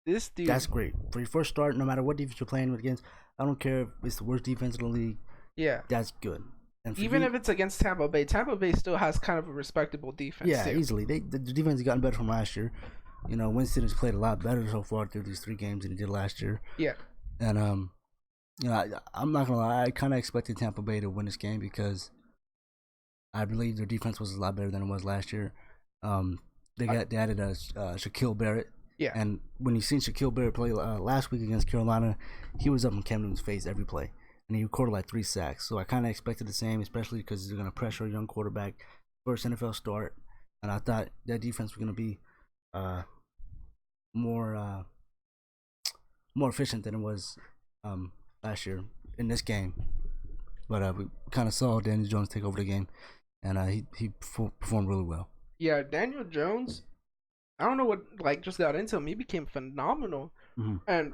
This dude. That's great. For your first start, no matter what defense you're playing against, I don't care if it's the worst defense in the league. Yeah. That's good. And even if it's against Tampa Bay still has kind of a respectable defense. Yeah, too. Easily. The defense has gotten better from last year. You know, Winston has played a lot better so far through these 3 games than he did last year. Yeah. And you know, I'm not gonna lie, I kind of expected Tampa Bay to win this game because I believe their defense was a lot better than it was last year. They added Shaquille Barrett. Yeah. And when you seen Shaquille Barrett play last week against Carolina, he was up in Cam Newton's face every play, and he recorded like 3 sacks. So I kind of expected the same, especially because they're gonna pressure a young quarterback, first NFL start, and I thought that defense was gonna be more efficient than it was last year in this game. But we kind of saw Daniel Jones take over the game, and he performed really well. Yeah, Daniel Jones, I don't know what just got into him. He became phenomenal. Mm-hmm. And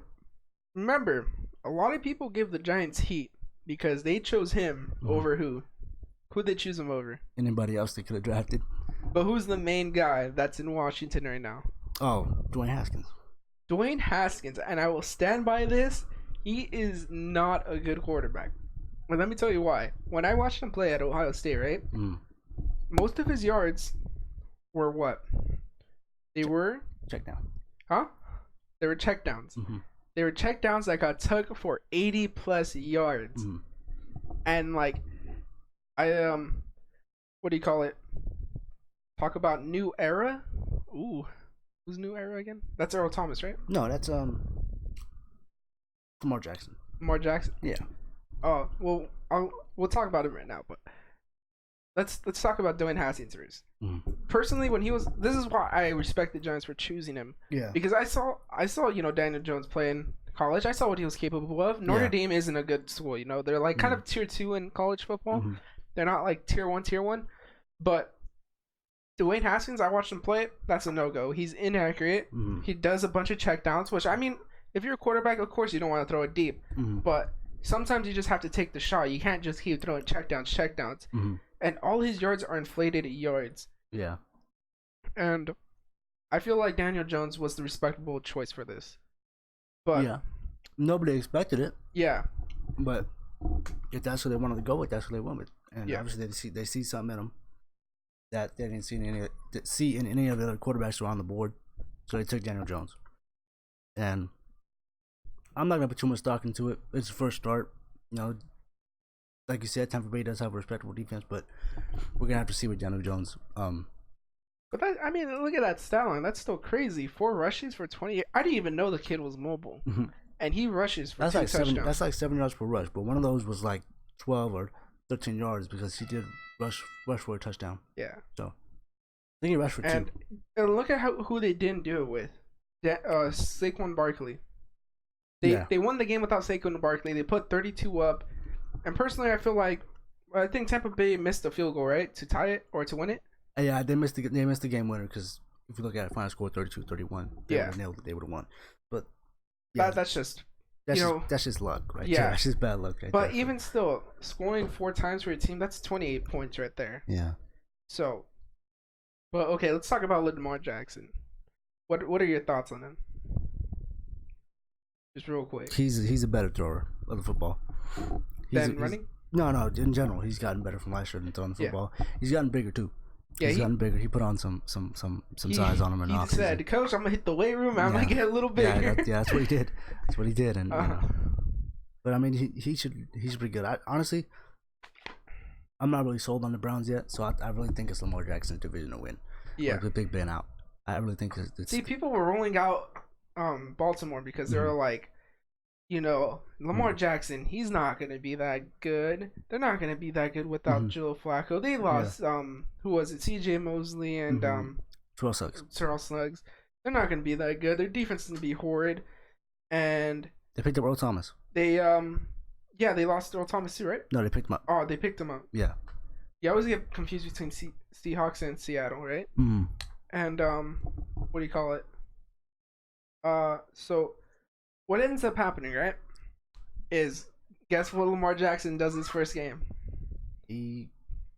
remember, a lot of people give the Giants heat because they chose him over who? Who'd they choose him over? Anybody else they could have drafted. But who's the main guy that's in Washington right now? Oh, Dwayne Haskins. Dwayne Haskins, and I will stand by this. He is not a good quarterback. But let me tell you why. When I watched him play at Ohio State, right? Most of his yards were what? They were check down. Huh? They were checkdowns. Mm-hmm. They were checkdowns that got took for 80 plus yards. Mm-hmm. And like what do you call it? Talk about new era? Ooh. Who's new era again? That's Earl Thomas, right? No, that's Lamar Jackson. Lamar Jackson? Yeah. Oh, well, we'll talk about him right now, but let's talk about Dwayne Haskins first. Mm-hmm. Personally, this is why I respect the Giants for choosing him. Yeah. Because I saw Daniel Jones play in college. I saw what he was capable of. Notre Dame isn't a good school, they're like kind of tier 2 in college football. Mm-hmm. They're not like tier 1. But Dwayne Haskins, I watched him play. That's a no-go. He's inaccurate. Mm-hmm. He does a bunch of checkdowns, which, I mean, if you're a quarterback, of course you don't want to throw it deep. Mm-hmm. But sometimes you just have to take the shot. You can't just keep throwing checkdowns. Mm-hmm. And all his yards are inflated yards. Yeah. And I feel like Daniel Jones was the respectable choice for this. But yeah. Nobody expected it. Yeah. But if that's what they wanted to go with, that's what they went with. And yeah. Obviously they see something in him that they didn't see in any of the other quarterbacks around the board. So they took Daniel Jones. And I'm not gonna put too much stock into it. It's the first start. Like you said, Tampa Bay does have a respectable defense, but we're gonna have to see with Daniel Jones. But look at that stat line. That's still crazy. 4 rushes for 20. I didn't even know the kid was mobile, and he rushes for 2 touchdowns. That's like 7 yards per rush, but one of those was like 12 or 13 yards because he did rush for a touchdown. Yeah. So I think he rushed for 2. And look at who they didn't do it with. Saquon Barkley. They won the game without Saquon Barkley. They put 32 up. And personally, I think Tampa Bay missed a field goal, right? To tie it or to win it? Yeah, they missed the game winner because if you look at it, final score 32-31. They would have nailed it. They would have won. But yeah, that's just luck, right? Yeah, that's just bad luck, right? But even still, scoring 4 times for your team, that's 28 points right there. Yeah. So, but okay, let's talk about Lamar Jackson. What are your thoughts on him? Just real quick. He's a better thrower of the football. Running? No. In general, he's gotten better from last year than throwing the football. Yeah. He's gotten bigger too. Yeah, he's gotten bigger. He put on some size on him and he said, "Coach, I'm gonna hit the weight room. I'm gonna get a little bigger." That's what he did. That's what he did. And but I mean, he's pretty good. Honestly, I'm not really sold on the Browns yet, so I really think it's Lamar Jackson's division to win. Yeah, with Big Ben out, I really think it's. See, people were rolling out Baltimore because they were like, Lamar Jackson, he's not gonna be that good. They're not gonna be that good without Mm-hmm. Joe Flacco. They Yeah. lost who was it? C.J. Mosley and Mm-hmm. 12 sucks. Terrell Suggs. They're not gonna be that good. Their defense is gonna be horrid, and They picked up Earl Thomas. they yeah, they lost Earl Thomas too, right? No, they picked him up. Oh, they picked him up. Yeah. Yeah, I always get confused between Seahawks and Seattle, right? Mm-hmm. And what do you call it? So what ends up happening, right? Is guess what Lamar Jackson does his first game? He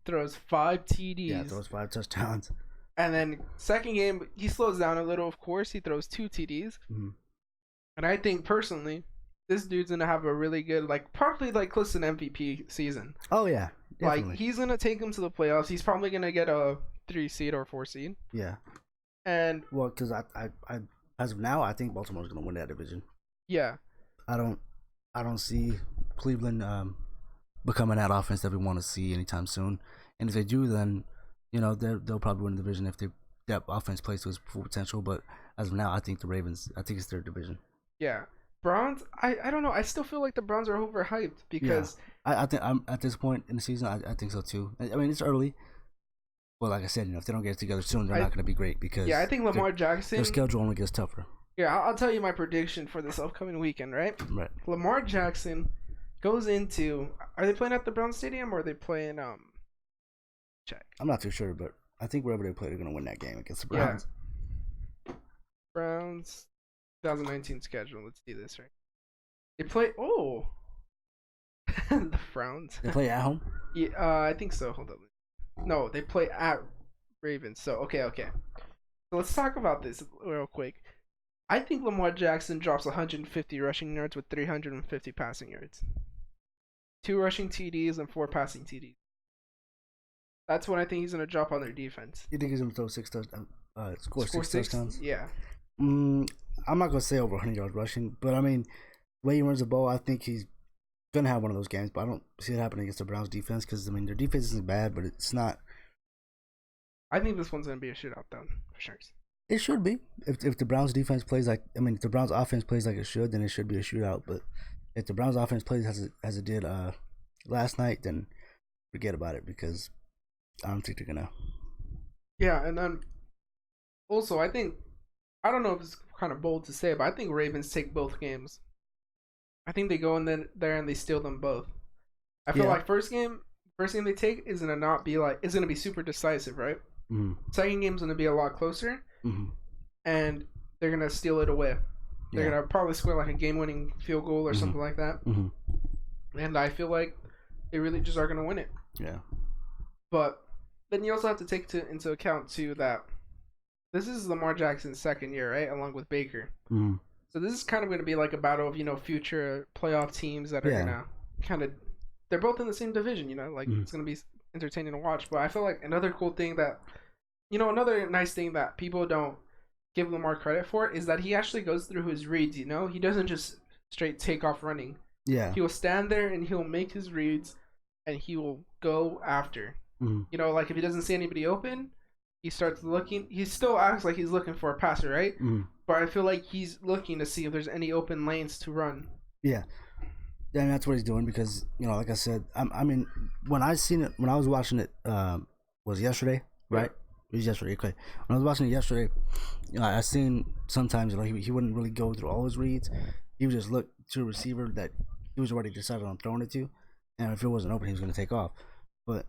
Throws 5 TDs. Yeah, throws 5 touchdowns. And then second game, he slows down a little. Of course, he throws 2 TDs. Mm-hmm. And I think personally, this dude's gonna have a really good, like probably like close to an MVP season. Oh yeah, definitely. Like he's gonna take him to the playoffs. He's probably gonna get a 3 seed or 4 seed. Yeah. And Well, because I as of now, I think Baltimore's gonna win that division. yeah, I don't see Cleveland becoming that offense that we want to see anytime soon. And if they do, then they'll probably win the division if that offense plays to its full potential. But as of now, I think the Ravens. I think it's their division. yeah. Browns, I don't know. I still feel like the Browns are overhyped because I think I'm at this point in the season. I think so too. I mean, it's early. Well, like I said, if they don't get it together soon, they're not going to be great because I think Lamar Jackson. Their schedule only gets tougher. Yeah, I'll tell you my prediction for this upcoming weekend, right? Right. Lamar Jackson goes into. Are they playing at the Brown Stadium or are they playing check? I'm not too sure, but I think wherever they play, they're going to win that game against the Browns. Yeah. Browns 2019 schedule. Let's see this right. They play. Oh, the Browns. They play at home. Yeah, I think so. Hold on. No, they play at Ravens. So okay. So let's talk about this real quick. I think Lamar Jackson drops 150 rushing yards with 350 passing yards. 2 rushing TDs and 4 passing TDs. That's what I think he's gonna drop on their defense. You think he's gonna throw 6 touchdowns? Score 6 touchdowns? Yeah. I'm not gonna say over 100 yards rushing, but I mean, the way he runs the ball, I think he's gonna have one of those games. But I don't see it happening against the Browns defense because I mean their defense isn't bad, but it's not. I think this one's gonna be a shootout, though, for sure. It should be if the Browns defense plays like if the Browns offense plays like it should, then it should be a shootout. But if the Browns offense plays as it did last night, then forget about it because I don't think they're gonna. Yeah, and then also I think I don't know if it's kind of bold to say, but I think Ravens take both games. I think they go in there and they steal them both. I feel like first game they take is gonna not be like it's gonna be super decisive, right? Mm-hmm. Second game's gonna be a lot closer, and they're gonna steal it away. They're gonna probably score like a game-winning field goal or something like that. And I feel like they really just are gonna win it. Yeah. But then you also have to take into account too that this is Lamar Jackson's second year, right, along with Baker. So this is kind of going to be like a battle of future playoff teams that are gonna kind of they're both in the same division, like it's going to be entertaining to watch. But I feel like another cool thing that another nice thing that people don't give Lamar credit for is that he actually goes through his reads. He doesn't just straight take off running. Yeah. He will stand there and he'll make his reads, and he will go after. Like if he doesn't see anybody open, he starts looking. He still acts like he's looking for a passer, right? But I feel like he's looking to see if there's any open lanes to run. Yeah. And that's what he's doing because, like I said, I mean, when I was watching it, was yesterday, right? It was yesterday, okay. When I was watching it yesterday, I seen sometimes, he wouldn't really go through all his reads. He would just look to a receiver that he was already decided on throwing it to. And if it wasn't open, he was going to take off. But,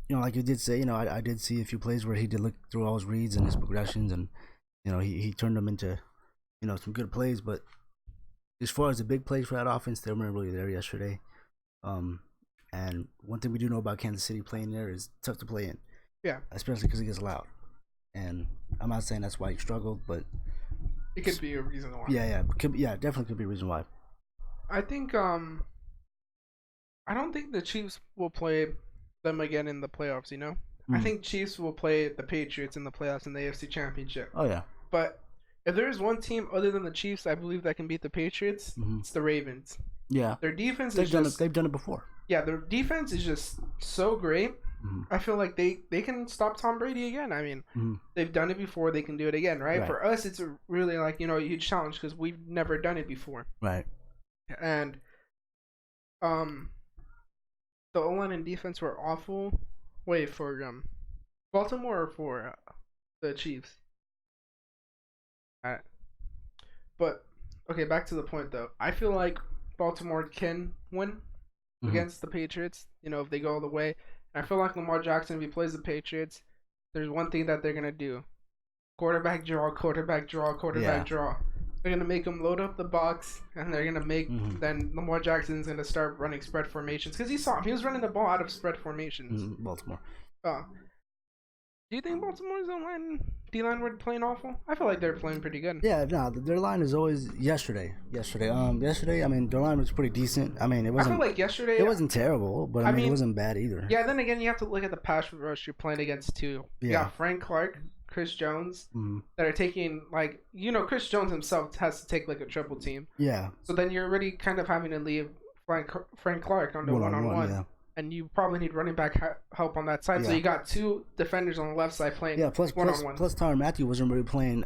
like you did say, I did see a few plays where he did look through all his reads and his progressions and, he turned them into, some good plays. But as far as the big plays for that offense, they weren't really there yesterday. And one thing we do know about Kansas City playing there is tough to play in. Yeah. Especially because it gets loud. And I'm not saying that's why he struggled, but it could be a reason why. Yeah. Definitely could be a reason why. I think I don't think the Chiefs will play them again in the playoffs, I think Chiefs will play the Patriots in the playoffs in the AFC Championship. Oh yeah. But if there is one team other than the Chiefs, I believe that can beat the Patriots, it's the Ravens. Yeah. Their defense they've done it before. Yeah, their defense is just so great. I feel like they can stop Tom Brady again. I mean, they've done it before. They can do it again, right? For us, it's a really a huge challenge because we've never done it before. Right. and um, the O line and defense were awful. Wait for Baltimore or for the Chiefs. Alright. But okay, back to the point though. I feel like Baltimore can win Mm-hmm. against the Patriots. You know, if they go all the way. And I feel like Lamar Jackson, if he plays the Patriots, there's one thing that they're gonna do: quarterback draw, quarterback draw, quarterback Yeah. draw. They're gonna make him load up the box, and they're gonna make Mm-hmm. then Lamar Jackson's gonna start running spread formations because he was running the ball out of spread formations. Mm-hmm. Baltimore. Uh, do you think Baltimore's online D line were playing awful? I feel like they're playing pretty good. Yeah, no, their line is always yesterday. I mean, their line was pretty decent. I mean, I feel like yesterday. it wasn't terrible, but I mean, it wasn't bad either. Yeah. Then again, you have to look at the pass rush you're playing against too. You Yeah. got Frank Clark, Chris Jones, Mm-hmm. that are taking Chris Jones himself has to take like a triple team. Yeah. So then you're already kind of having to leave Frank Clark on the one-on-one. Yeah. And you probably need running back help on that side. So Yeah. you got two defenders on the left side playing Plus one-on-one. plus Tyrann Mathieu wasn't really playing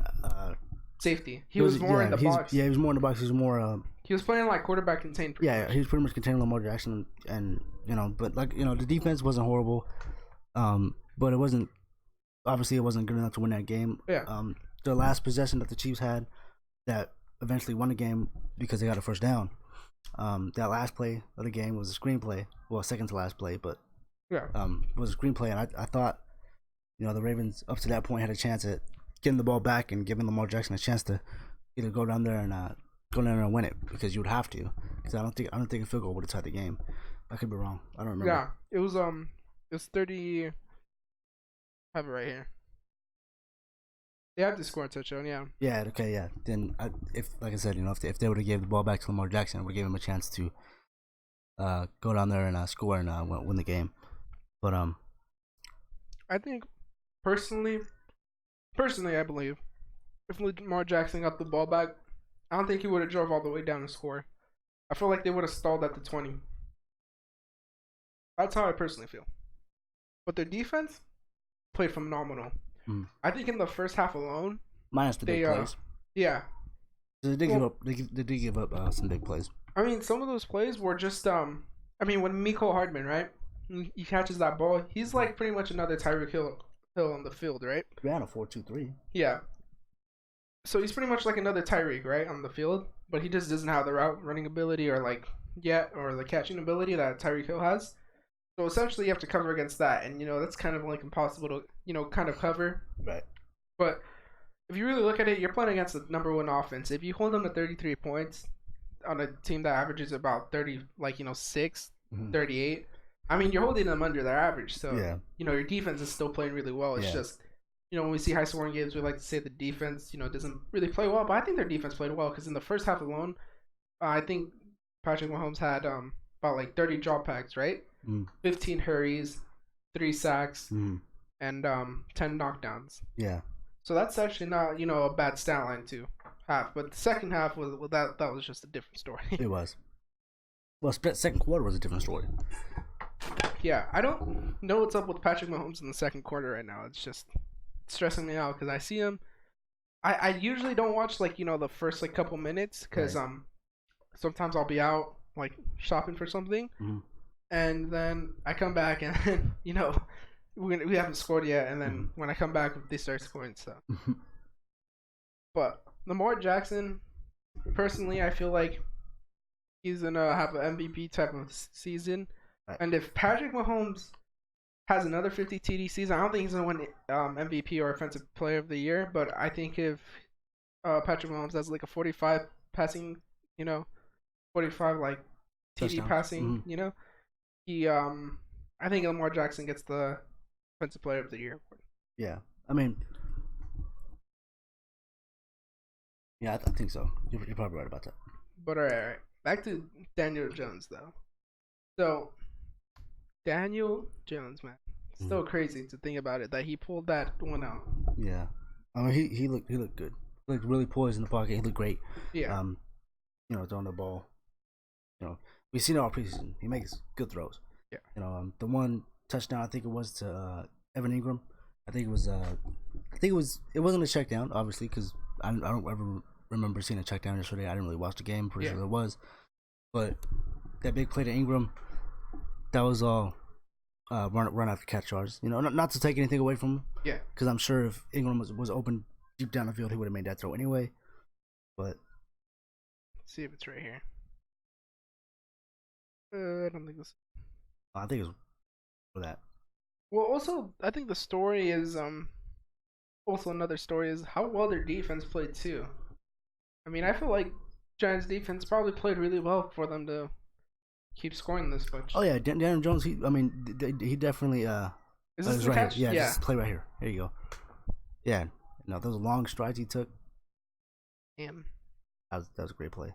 Safety. He was more in the box. Yeah, he was more in the box. He was more. He was playing like quarterback contained. Yeah, he was pretty much containing Lamar Jackson, and but the defense wasn't horrible, but it wasn't. Obviously, it wasn't good enough to win that game. Yeah. The last possession that the Chiefs had, that eventually won the game because they got a first down. That last play of the game was a screenplay. Well, second to last play, but yeah, was a screenplay, and I thought, the Ravens up to that point had a chance at getting the ball back and giving Lamar Jackson a chance to either go down there and win it, because you would have to. Because I don't think a field goal would have tied the game. I could be wrong. I don't remember. Yeah, it was 30. I have it right here. They have to score a touchdown. Yeah. Yeah. Okay. Yeah. Then if like I said, if they would have gave the ball back to Lamar Jackson, it would give him a chance to go down there and score and win the game. But I think personally, I believe if Lamar Jackson got the ball back, I don't think he would have drove all the way down to score. I feel like they would have stalled at the 20. That's how I personally feel. But their defense played phenomenal. I think in the first half alone, minus the big plays. Yeah. They did give up. They did give up some big plays. I mean, some of those plays were just I mean, when Miko Hardman, right? He catches that ball, he's like pretty much another Tyreek Hill on the field, right? He ran a 4.23. Yeah. So he's pretty much like another Tyreek, right, on the field, but he just doesn't have the route running ability or the catching ability that Tyreek Hill has. So essentially, you have to cover against that, and that's kind of like impossible to kind of cover. Right. But if you really look at it, you're playing against the number one offense. If you hold them to 33 points on a team that averages about 30, 6, 38, I mean, you're holding them under their average. So yeah. Your defense is still playing really well. It's just when we see high scoring games, we like to say the defense doesn't really play well. But I think their defense played well, because in the first half alone, I think Patrick Mahomes had about 30 dropbacks, right? 15 hurries, 3 sacks, and 10 knockdowns. Yeah. So that's actually not a bad stat line to have. But the second half that was just a different story. It was. Well, second quarter was a different story. Yeah, I don't know what's up with Patrick Mahomes in the second quarter right now. It's just stressing me out, because I see him. I usually don't watch the first couple minutes, because sometimes I'll be out shopping for something. And then I come back, and we haven't scored yet. And then when I come back, they start scoring stuff. But Lamar Jackson, personally, I feel like he's gonna have an MVP type of season. Right. And if Patrick Mahomes has another 50 TD season, I don't think he's gonna win MVP or Offensive Player of the Year. But I think if Patrick Mahomes has a 45 passing, 45 TD touchdown passing, he I think Lamar Jackson gets the Offensive Player of the Year. Yeah, I mean, I think so. You're probably right about that. But all right. Back to Daniel Jones though. So Daniel Jones, man, it's so crazy to think about it that he pulled that one out. Yeah, I mean he looked good. He looked really poised in the pocket. He looked great. Yeah. Throwing the ball. We've seen it all preseason. He makes good throws. Yeah. The one touchdown, I think it was to Evan Ingram. It wasn't a check down, obviously, because I don't ever remember seeing a check down yesterday. I didn't really watch the game. Pretty sure there was. but that big play to Ingram, that was all run after catch yards. You know, not to take anything away from him. Yeah. Because I'm sure if Ingram was open deep down the field, he would have made that throw anyway. But Let's see if it's right here. I don't think this. I think it was for that. Well, also, I think the story is also another story is how well their defense played too. I mean, I feel like Giants defense probably played really well for them to keep scoring this much. Oh yeah, Daniel Jones. He definitely. Is this the right catch? here. Yeah, just play right here. Here you go. Yeah, no, those long strides he took. Damn. That was a great play.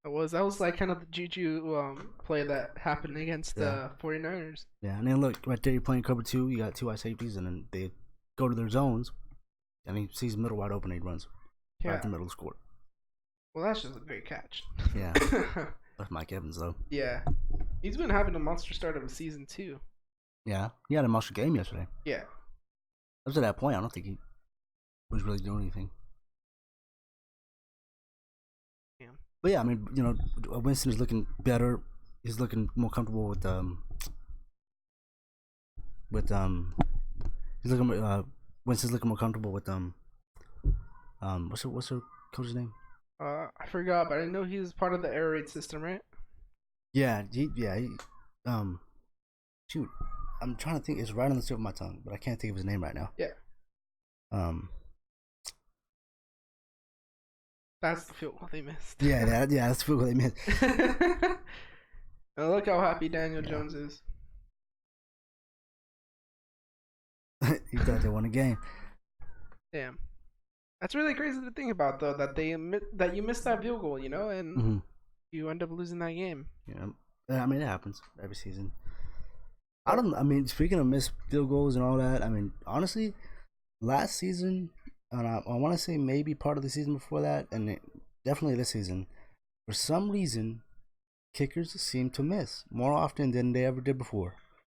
That was like kind of the juju play that happened against the 49ers. Yeah, and then look right there, you're playing cover 2. You got 2 wide safeties, and then they go to their zones, and he sees the middle wide open, and he runs right to the middle of the court. Well, that's just a great catch. Yeah, that's Mike Evans though. Yeah, he's been having a monster start of the season too. Yeah, he had a monster game yesterday. Yeah. Up to that point, I don't think he was really doing anything. Yeah. But yeah, I mean, you know, Winston is looking better. He's looking more comfortable with he's looking Winston's looking more comfortable with what's her coach's name? I forgot, but I know he's part of the air raid system, right? Yeah, he shoot, I'm trying to think. It's right on the tip of my tongue, but I can't think of his name right now. Yeah. That's the field goal they missed. Yeah, that's the field goal they missed. Now look how happy Daniel Jones is. He thought they won a game. Damn. That's really crazy to think about, though, that you missed that field goal, you know, and you end up losing that game. Yeah, I mean, it happens every season. I mean, speaking of missed field goals and all that, I mean, honestly, last season, and I want to say maybe part of the season before that, and definitely this season, for some reason, kickers seem to miss more often than they ever did before.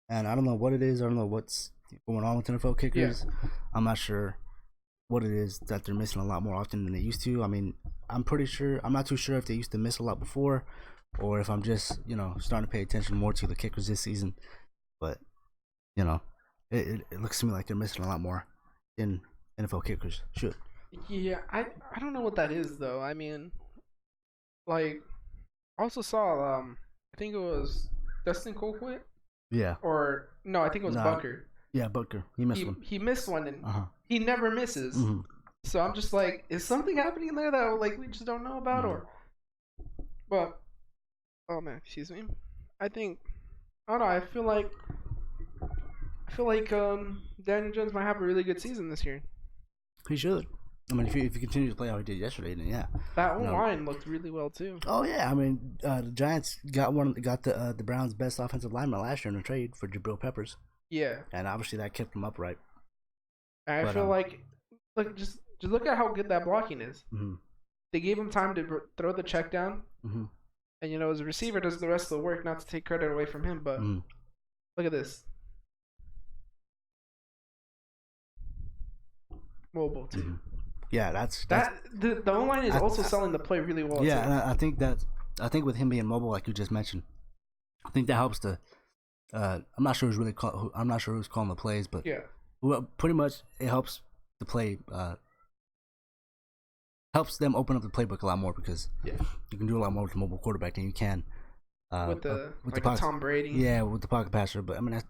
And I don't know what it is. I don't know what's going on with NFL kickers. Yeah. I'm not sure what it is that they're missing a lot more often than they used to. I mean, I'm not too sure if they used to miss a lot before, or if I'm just, you know, starting to pay attention more to the kickers this season. But, you know, it looks to me like they're missing a lot more than NFL kickers should. Yeah, I don't know what that is, though. I mean, like, I also saw, I think it was Dustin Colquitt. Yeah. Or, no, I think it was Butker. Yeah, Butker. He missed one. He missed one, and he never misses. Mm-hmm. So I'm just like, is something happening there that, like, we just don't know about? Or, but, oh, man, excuse me. I don't know, I feel like Daniel Jones might have a really good season this year. He should. I mean, if you continue to play how he did yesterday, then yeah. That line looked really well too. Oh yeah, I mean, the Giants got the Browns' best offensive lineman last year in a trade for Jabril Peppers. Yeah. And obviously that kept them upright. I feel like, look, just look at how good that blocking is. Mm-hmm. They gave him time to throw the check down, and you know, as a receiver does the rest of the work. Not to take credit away from him, but look at this. Mobile too. Mm-hmm. Yeah, that's the O-line is also selling the play really well. Yeah, too. and I think with him being mobile, like you just mentioned, I think that helps to. I'm not sure who's calling the plays, but yeah, well, pretty much it helps the play. Helps them open up the playbook a lot more because you can do a lot more with the mobile quarterback than you can with the pocket, Tom Brady. Yeah, with the pocket passer, but I mean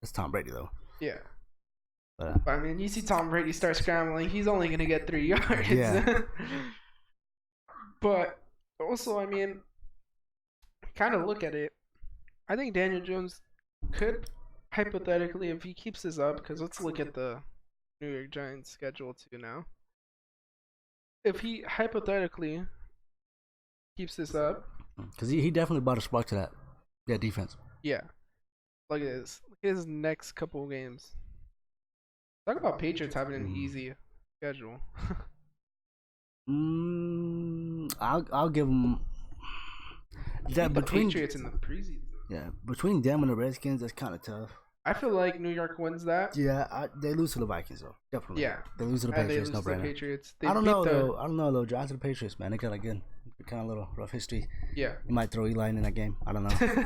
that's Tom Brady though. Yeah. But I mean, you see Tom Brady start scrambling, he's only going to get 3 yards. Yeah. But also, I mean, kind of look at it. I think Daniel Jones could, hypothetically, if he keeps this up, because let's look at the New York Giants schedule too now. If he hypothetically keeps this up. Because he definitely brought a spark to that defense. Yeah. Look at this. Look at his next couple of games. Talk about Patriots having an easy schedule. I'll give them that between Patriots in the preseason. Yeah, between them and the Redskins, that's kind of tough. I feel like New York wins that. Yeah, they lose to the Vikings though. Definitely. Yeah, they lose to the Patriots. They don't know though. I don't know though. Giants and the Patriots, man, they got a good kind of little rough history. Yeah. He might throw Eli in that game. I don't know,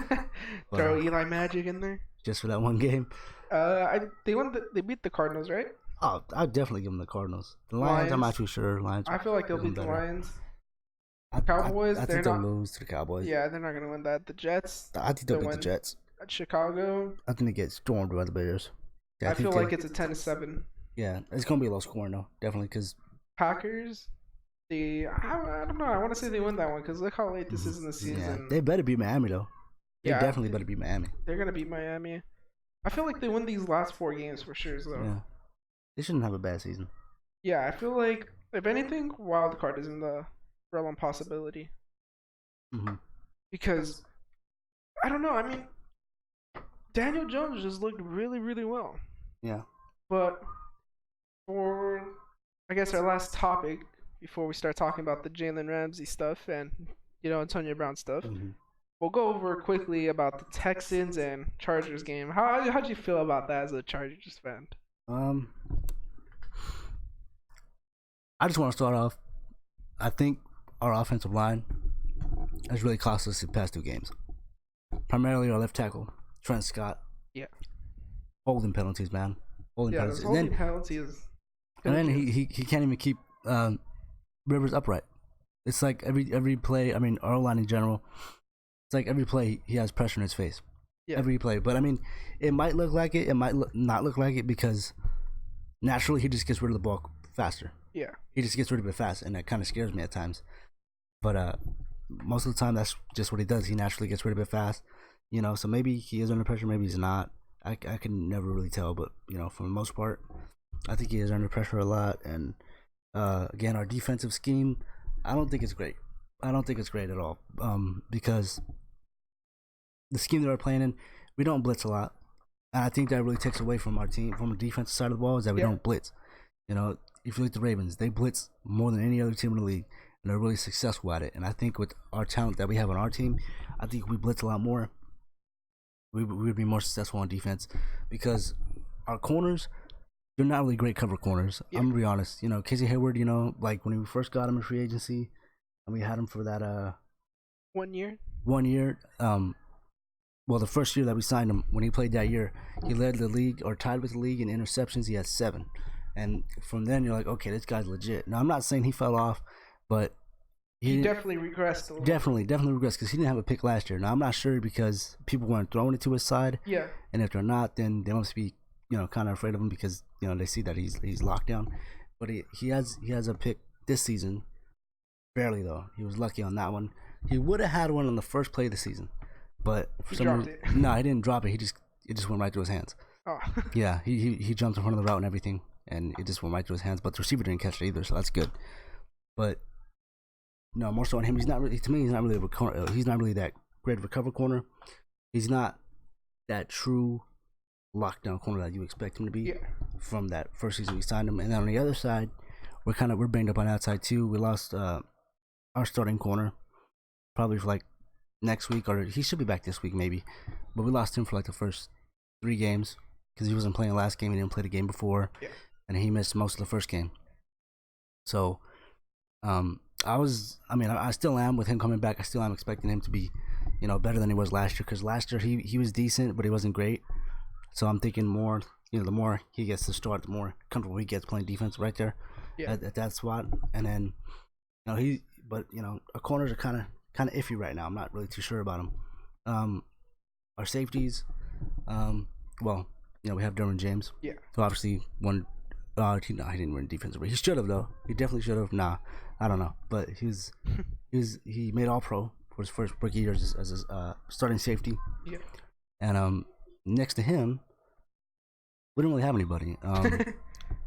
but Throw Eli Magic in there. just for that one game. They beat the Cardinals, right? Oh, I'd definitely give him the Cardinals. The Lions, I'm Lions. not too sure. Lions. I feel like they'll doing beat the better. Lions. I Cowboys, I they're think they'll not. lose to the Cowboys. Yeah, they're not gonna win that. The Jets, I think they'll they'll beat the win. Jets. At Chicago, I think they get stormed by the Bears. Yeah, I feel they, like it's a 10-7. yeah, it's gonna be a low scoring though, definitely because Packers, I don't know. I want to say they win that one because look how late this is in the yeah, season. they better beat Miami though. They Yeah, definitely better beat Miami. they're gonna beat Miami. I feel like they win these last 4 games for sure. So Yeah, they shouldn't have a bad season. yeah, I feel like if anything, wild card is in the realm of possibility Hmm. because I don't know. I mean, Daniel Jones just looked really, really well. Yeah. But for I guess our last topic before we start talking about the Jalen Ramsey stuff and Antonio Brown stuff, Hmm. we'll go over quickly about the Texans and Chargers game. How'd you feel about that as a Chargers fan? Um, I just want to start off. I think our offensive line has really cost us the past 2 games. Primarily our left tackle, Trent Scott. Yeah. Holding penalties, man. Holding Yeah, penalties. this holding penalty is. And then he can't even keep Rivers upright. It's like every play. I mean, our line in general. It's like every play he has pressure in his face. Yeah. Every play, but I mean, it might look like it. It might not look like it because naturally he just gets rid of the ball faster. Yeah. He just gets rid of it fast, and that kind of scares me at times. But most of the time, that's just what he does. He naturally gets rid of it fast. So maybe he is under pressure, maybe he's not. I can never really tell, but for the most part, I think he is under pressure a lot. And again, our defensive scheme, I don't think it's great. I don't think it's great at all. Because the scheme that we're playing in, we don't blitz a lot, and I think that really takes away from our team, from the defensive side of the ball, is that we don't blitz. If you look at the Ravens, they blitz more than any other team in the league, and they're really successful at it. And I think with our talent that we have on our team, I think we blitz a lot more. We would be more successful on defense because our corners, they're not really great cover corners. Yeah. I'm gonna be honest. Casey Hayward, like when we first got him in free agency, and we had him for that 1 year. 1 year. Well, the first year that we signed him, when he played that year, he led the league or tied with the league in interceptions. He had 7, and from then you're like, okay, this guy's legit. Now I'm not saying he fell off, but He definitely regressed a little. definitely regressed because he didn't have a pick last year. Now I'm not sure because people weren't throwing it to his side. Yeah. And if they're not, then they must be kind of afraid of him because they see that he's locked down. But he has a pick this season, barely though. He was lucky on that one. He would have had one on the first play of the season, but for some dropped reason, it. no, he didn't drop it. It just went right through his hands. Oh. Yeah, he jumped in front of the route and everything, and it just went right through his hands. But the receiver didn't catch it either, so that's good. But no, more so on him. He's not really, to me, he's not really that great of a cover corner. He's not that true lockdown corner that you expect him to be from that first season we signed him. And then on the other side, we're banged up on outside too. We lost our starting corner probably for like next week, or he should be back this week maybe. But we lost him for like the first 3 games because he wasn't playing last game. He didn't play the game before, and he missed most of the first game. So, I still am with him coming back. I still am expecting him to be, better than he was last year. Because last year he was decent, but he wasn't great. So I'm thinking more, the more he gets to start, the more comfortable he gets playing defense right there at that spot. And then, our corners are kind of iffy right now. I'm not really too sure about them. Our safeties, we have Derwin James. Yeah. So obviously he didn't win defense, but he should have though. He definitely should have. Nah, I don't know, but he made All Pro for his first rookie year as a starting safety. Yeah. And next to him, we didn't really have anybody.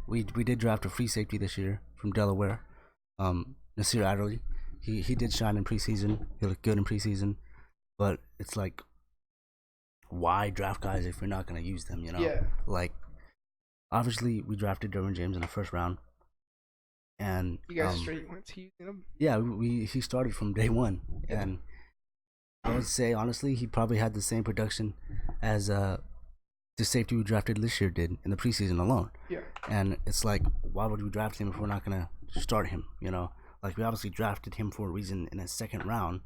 We did draft a free safety this year from Delaware, Nasir Adderley. He did shine in preseason. He looked good in preseason, but it's like, why draft guys if you're not gonna use them? Yeah. Like, obviously we drafted Derwin James in the first round, and you guys straight went to using him. Yeah, he started from day one, and I would say honestly he probably had the same production as the safety we drafted this year did in the preseason alone. Yeah. And it's like, why would we draft him if we're not gonna start him? Like we obviously drafted him for a reason in a second round,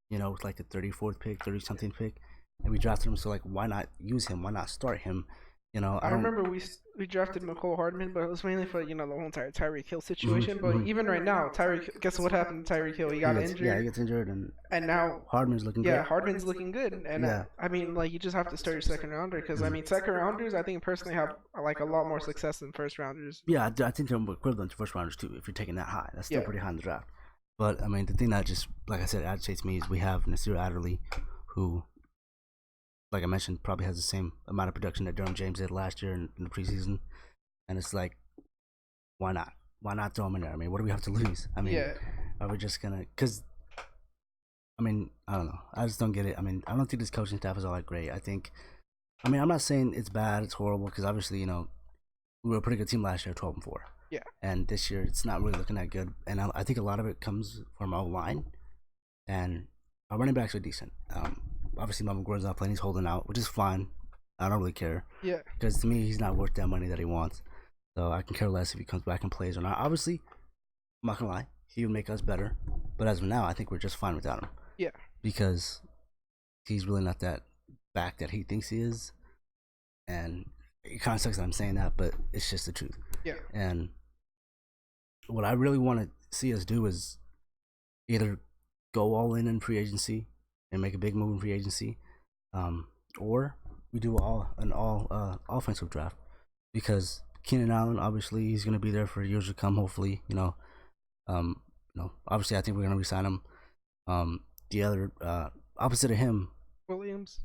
with like the 34th pick, 30 something pick, and we drafted him. So like, why not use him? Why not start him? I I don't. remember we drafted McCole Hardman, but it was mainly for the whole entire Tyreek Hill Mhm, situation. But mhm. even right now, Tyreek, guess what happened to Tyreek Hill? He got He injured, gets injured, and and now Hardman's looking yeah, great. Hardman's looking good. And Yeah. I mean, like you just have to start your second rounder because I Mhm. mean, second rounders I think personally have like a lot more success than first rounders. Yeah, I think they're equivalent to first rounders too. If you're taking that high, that's still Yeah, pretty high in the draft. But I mean, the thing that just, like I said, agitates me is we have Nasir Adderley, who, like I mentioned, probably has the same amount of production that Durham James did last year in the preseason, and it's like, why not? Why not throw him in there? I mean, what do we have to lose? I mean, yeah, are we just gonna? Because I mean, I don't know. I just don't get it. I mean, I don't think this coaching staff is all that great. I mean, I'm not saying it's bad, it's horrible, because obviously, we were a pretty good team last year, 12-4, yeah, and this year it's not really looking that good. And I think a lot of it comes from our line, and our running backs are decent. Obviously, Melvin Gordon's not playing; he's holding out, which is fine. I don't really care yeah, because to me, he's not worth that money that he wants. So I can care less if he comes back and plays or not. Obviously, I'm not gonna lie, he would make us better. But as of now, I think we're just fine without him yeah, because he's really not that back that he thinks he is. And it kind of sucks that I'm saying that, but it's just the truth. yeah, And what I really want to see us do is either go all in free agency and make a big move in free agency, or we do an all offensive draft because Keenan Allen obviously he's going to be there for years to come. Hopefully, obviously I think we're going to resign him. The other opposite of him, Williams.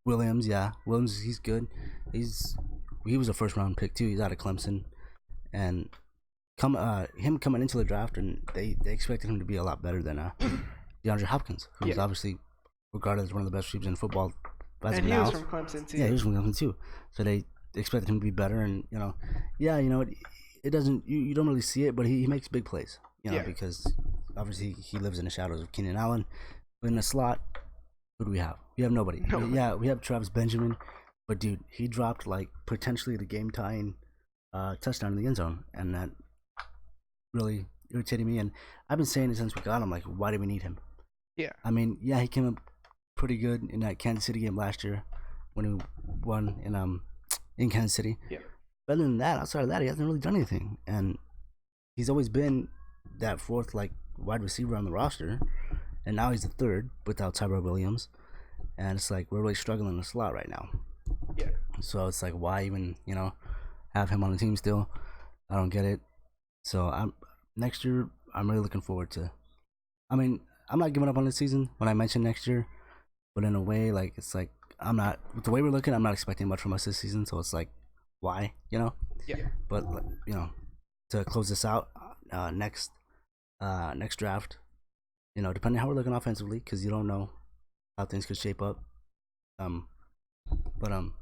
Williams, yeah, Williams, he's good. He was a first round pick too. He's out of Clemson, and him coming into the draft, and they expected him to be a lot better than DeAndre Hopkins, who's Yeah, obviously regarded as one of the best receivers in football as of and he was now. from Clemson Yeah, he too. was from Clemson too, so they expected him to be better, and yeah, it doesn't you don't really see it, but he makes big plays, Yeah, because obviously he lives in the shadows of Keenan Allen. But in the slot, who do we have? We have nobody. no, Yeah, we have Travis Benjamin, but dude, he dropped like potentially the game tying touchdown in the end zone, and that really irritated me. And I've been saying it since we got him. Like, why do we need him? yeah, I mean, yeah, he came up pretty good in that Kansas City game last year when he won in Kansas City. yeah, But other than that, outside of that, he hasn't really done anything, and he's always been that fourth like wide receiver on the roster, and now he's the third without Tyrell Williams, and it's like we're really struggling in the slot right now. yeah, So it's like, why even have him on the team still? I don't get it. So next year. I'm really looking forward to. I mean, I'm not giving up on this season when I mention next year, but in a way, like it's like I'm not with the way we're looking. I'm not expecting much from us this season. So it's like, why, yeah, But to close this out, next draft, depending on how we're looking offensively, because you don't know how things could shape up. Um, but I'm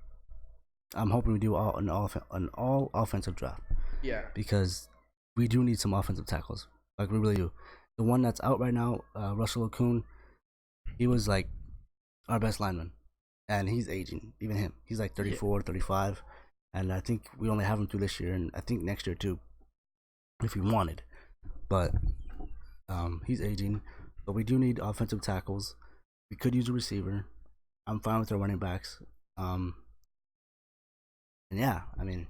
hoping we do an all offensive draft yeah, because we do need some offensive tackles. Like we really do. The one that's out right now, Russell Okun, he was like our best lineman, and he's aging. Even him, he's like yeah, 34, 35, and I think we only have him through this year, and I think next year too, if we wanted. But he's aging, but we do need offensive tackles. We could use a receiver. I'm fine with our running backs. And yeah, I mean,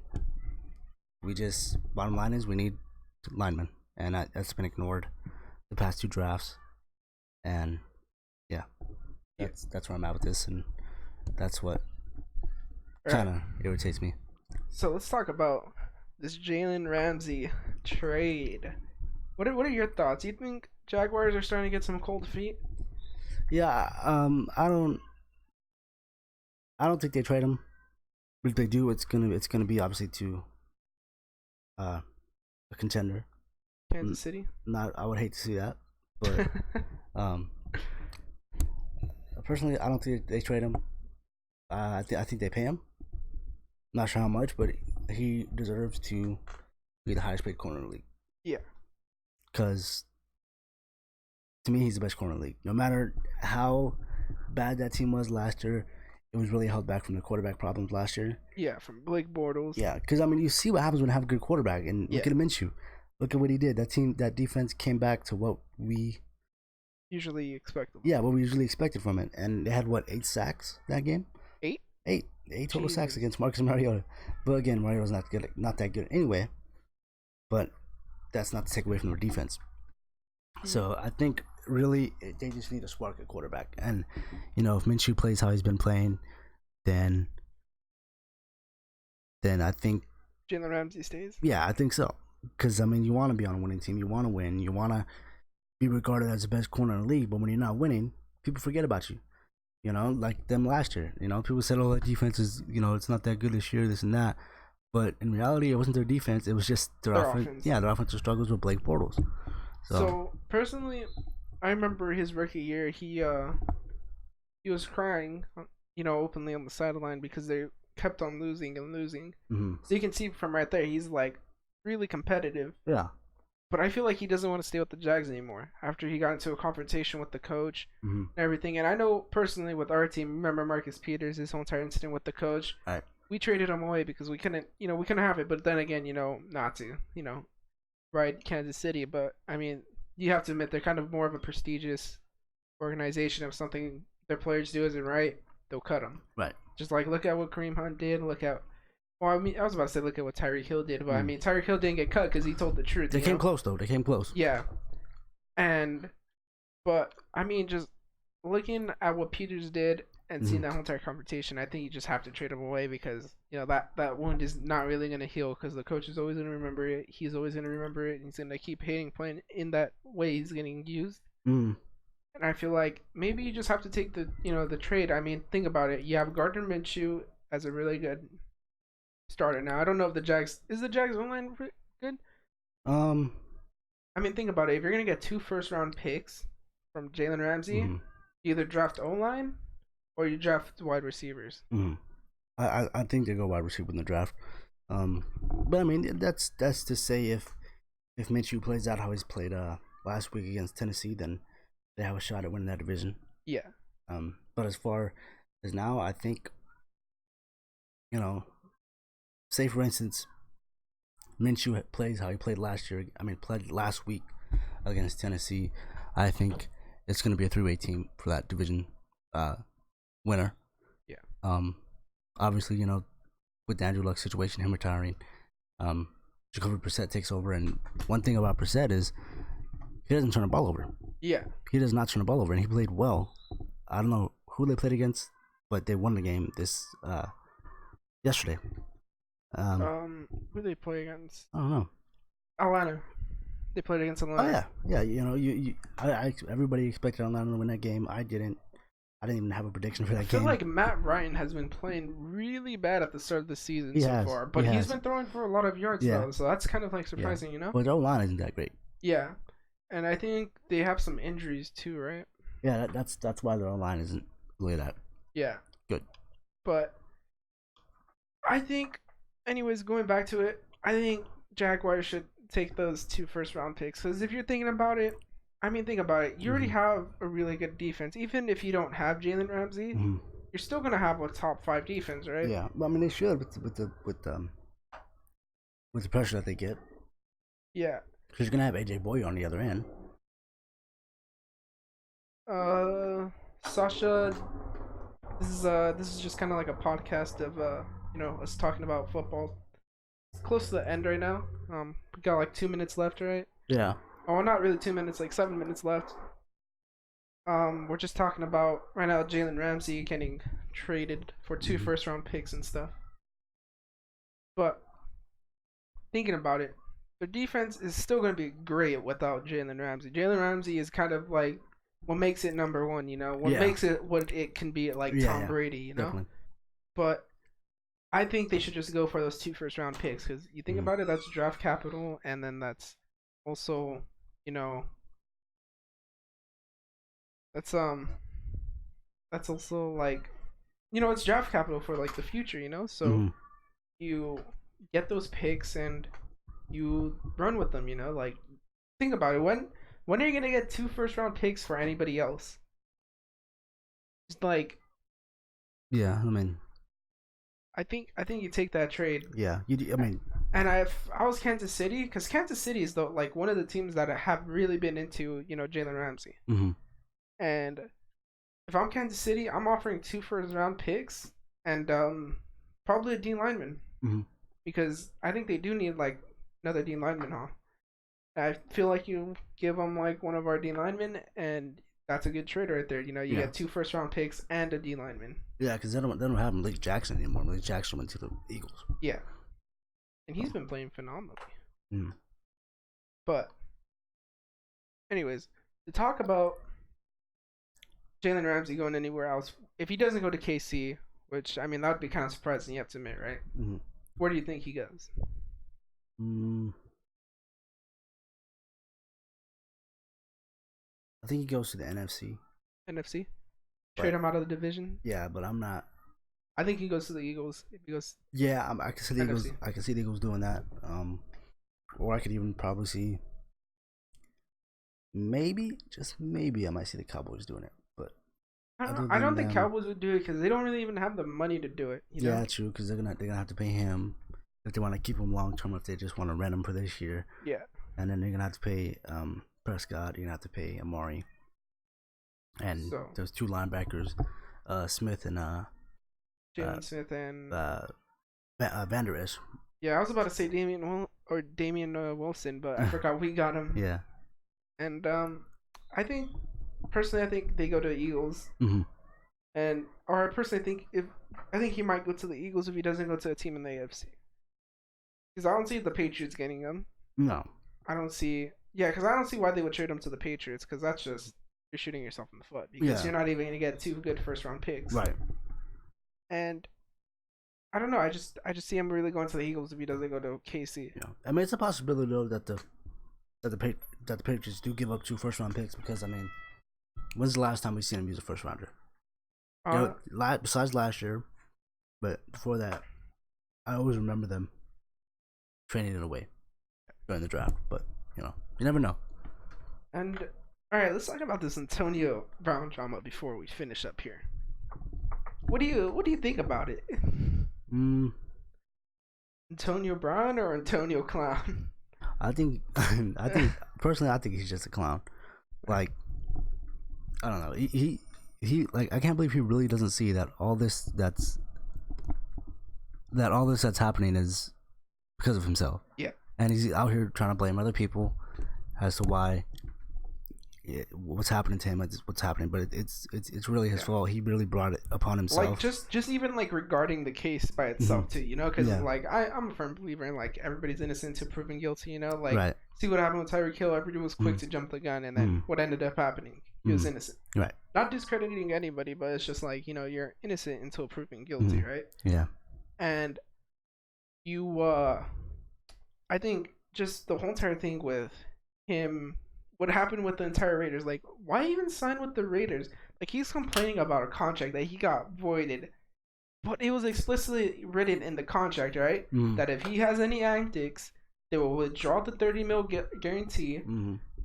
we just bottom line is we need linemen, and that's been ignored the past two drafts. And yeah, yeah. that's where I'm at with this, and that's what All right. kind of irritates me. So let's talk about this Jalen Ramsey trade. What are your thoughts? You think Jaguars are starting to get some cold feet? Yeah, I don't think they trade him. But if they do, it's gonna be obviously to a contender. Kansas City. Not I would hate to see that, but um, personally, I don't think they trade him. I think they pay him. Not sure how much, but he deserves to be the highest paid corner in the league. Yeah, Because to me, he's the best corner in the league. No matter how bad that team was last year, it was really held back from the quarterback problems last year. yeah, from Blake Bortles. Yeah, because I mean, you see what happens when you have a good quarterback, and Yeah, look at Minshew. Look at what he did. That defense came back to what we Usually expected. yeah, what we usually expected from it. And they had what 8 sacks that game? Eight? Eight total sacks Jesus. against Marcus Mariota. But again, Mariota's not that good anyway. But that's not to take away from their defense. So I think really they just need to spark a quarterback. And if Minshew plays how he's been playing, then I think Jalen Ramsey stays. yeah, I think so. Because I mean, you want to be on a winning team, you want to win, you want to be regarded as the best corner in the league. But when you're not winning, people forget about you. Like them last year. People said, "Oh, that defense is it's not that good this year, this and that." But in reality, it wasn't their defense; it was just their offense. Yeah, their offensive struggles with Blake Bortles. So personally, I remember his rookie year. He was crying, openly on the sideline because they kept on losing and losing. Mm-hmm. So you can see from right there, he's like really competitive. Yeah. But I feel like he doesn't want to stay with the Jags anymore after he got into a confrontation with the coach and everything. And I know personally with our team, remember Marcus Peters, his whole entire incident with the coach. Right. We traded him away because we couldn't have it. But then again, not to, ride Kansas City. But I mean, you have to admit they're kind of more of a prestigious organization. If something their players do isn't right, they'll cut them. Right. Just like look at what Kareem Hunt did. Well, I mean, I was about to say look at what Tyreek Hill did, but I mean, Tyreek Hill didn't get cut because he told the truth. They came close, though. They came close. Yeah. But, I mean, just looking at what Peters did and seeing that whole entire confrontation, I think you just have to trade him away because, that wound is not really going to heal because the coach is always going to remember it. He's always going to remember it. And he's going to keep hating playing in that way he's getting used. Mm. And I feel like maybe you just have to take the trade. I mean, think about it. You have Gardner Minshew as a really good starter now. I don't know if the Jags online good. I mean, think about it. If you're gonna get 2 first-round picks from Jalen Ramsey, you either draft O-line or you draft wide receivers. I think they go wide receiver in the draft. But I mean, that's to say if Minshew plays out how he's played last week against Tennessee, then they have a shot at winning that division. Yeah. But as far as now, I think say for instance, Minshew plays how he played last year. I mean, played last week against Tennessee. I think it's going to be a 3-way team for that division winner. Yeah. Obviously, with the Andrew Luck situation, him retiring, Jacoby Brissett takes over. And one thing about Brissett is he doesn't turn the ball over. Yeah. He does not turn the ball over, and he played well. I don't know who they played against, but they won the game yesterday. Who they play against? I don't know. Atlanta. They played against Atlanta. Oh yeah. Everybody expected Atlanta to win that game. I didn't even have a prediction for that game. I feel like Matt Ryan has been playing really bad at the start of the season far, but he's been throwing for a lot of yards though, so that's kind of like surprising, But their line isn't that great. Yeah, and I think they have some injuries too, right? Yeah, that's why their line isn't really that. Yeah. Good. But I think, anyways, going back to it, I think Jaguars should take those 2 first-round picks because if you're thinking about it, think about it. You already have a really good defense. Even if you don't have Jalen Ramsey, you're still gonna have a top 5 defense, right? Yeah, well, I mean they should with the pressure that they get. Yeah. Because you're gonna have AJ Boyer on the other end. Sasha, this is just kind of like a podcast of us talking about football. It's close to the end right now. We got like 2 minutes left, right? Yeah. Oh, not really 2 minutes, like 7 minutes left. We're just talking about right now Jalen Ramsey getting traded for 2 first-round picks and stuff. But thinking about it, their defense is still going to be great without Jalen Ramsey. Jalen Ramsey is kind of like what makes it number one, what makes it what it can be like Tom Brady, Definitely. But I think they should just go for those 2 first-round picks because you think about it, that's draft capital, and then that's also, that's also like, it's draft capital for like the future, so you get those picks and you run with them, like think about it. When are you gonna get 2 first-round picks for anybody else? It's like, yeah, I mean, I think you take that trade. Yeah, I mean, And if I was Kansas City, because Kansas City is the like one of the teams that have really been into Jalen Ramsey. Mm-hmm. And if I'm Kansas City, I'm offering 2 first round picks and probably a D lineman Mm-hmm. because I think they do need like another D lineman, huh? I feel like you give them like one of our D linemen, and that's a good trade right there. You Yeah. get 2 first round picks and a D lineman. Yeah, because they don't have Malik Jackson anymore. Malik Jackson went to the Eagles. Yeah, and he's been playing phenomenally. Mm. But anyways, to talk about Jalen Ramsey going anywhere else, if he doesn't go to KC, which I mean that would be kind of surprising, you have to admit, right? Mm-hmm. Where do you think he goes? Mm. I think he goes to the NFC. NFC? Trade But him out of the division? yeah, but I'm not. I think he goes to the Eagles. If he goes Yeah, I can see the Eagles. NFC. I can see the Eagles doing that. Or I could even probably see maybe, just maybe, I might see the Cowboys doing it. But other I than don't think them, Cowboys would do it because they don't really even have the money to do it. yeah, true. Because they're gonna have to pay him if they want to keep him long term. If they just want to rent him for this year, Yeah. and then they're gonna have to pay Prescott. You're gonna have to pay Amari, and So those 2 linebackers, Smith and Jalen Smith and Van Der Esch. yeah, I was about to say Damian Wilson, but I forgot we got him. Yeah. And I think personally, I think they go to the Eagles. Mm-hmm. And or I personally think I think he might go to the Eagles if he doesn't go to a team in the AFC. Because I don't see the Patriots getting him. No. I don't see because I don't see why they would trade him to the Patriots because that's just you're shooting yourself in the foot because you're not even going to get 2 good first-round picks. Right. And I don't know. I just see him really going to the Eagles if he doesn't go to KC. Yeah. I mean, it's a possibility though that the Patriots do give up 2 first-round picks because I mean, when's the last time we seen him use a first rounder? Besides last year, but before that, I always remember them trading it away during the draft. But you never know. And all right, let's talk about this Antonio Brown drama before we finish up here. What do you think about it? Antonio Brown or Antonio Clown? I think personally, I think he's just a clown. Like, I don't know. He like I can't believe he really doesn't see that all this that's happening is because of himself. Yeah. And he's out here trying to blame other people as to why what's happening to him, what's happening, but it's really his fault. He really brought it upon himself. Like just even like regarding the case by itself too, because like I'm a firm believer in like everybody's innocent until proven guilty. Like see what happened with Tyreek Hill. Everybody was quick to jump the gun, and then what ended up happening? He was innocent. Right. Not discrediting anybody, but it's just like you're innocent until proven guilty, right? Yeah. And you, I think just the whole entire thing with him. What happened with the entire Raiders? Like, why even sign with the Raiders? Like, he's complaining about a contract that he got voided, but it was explicitly written in the contract, right? That if he has any antics, they will withdraw the $30 million guarantee,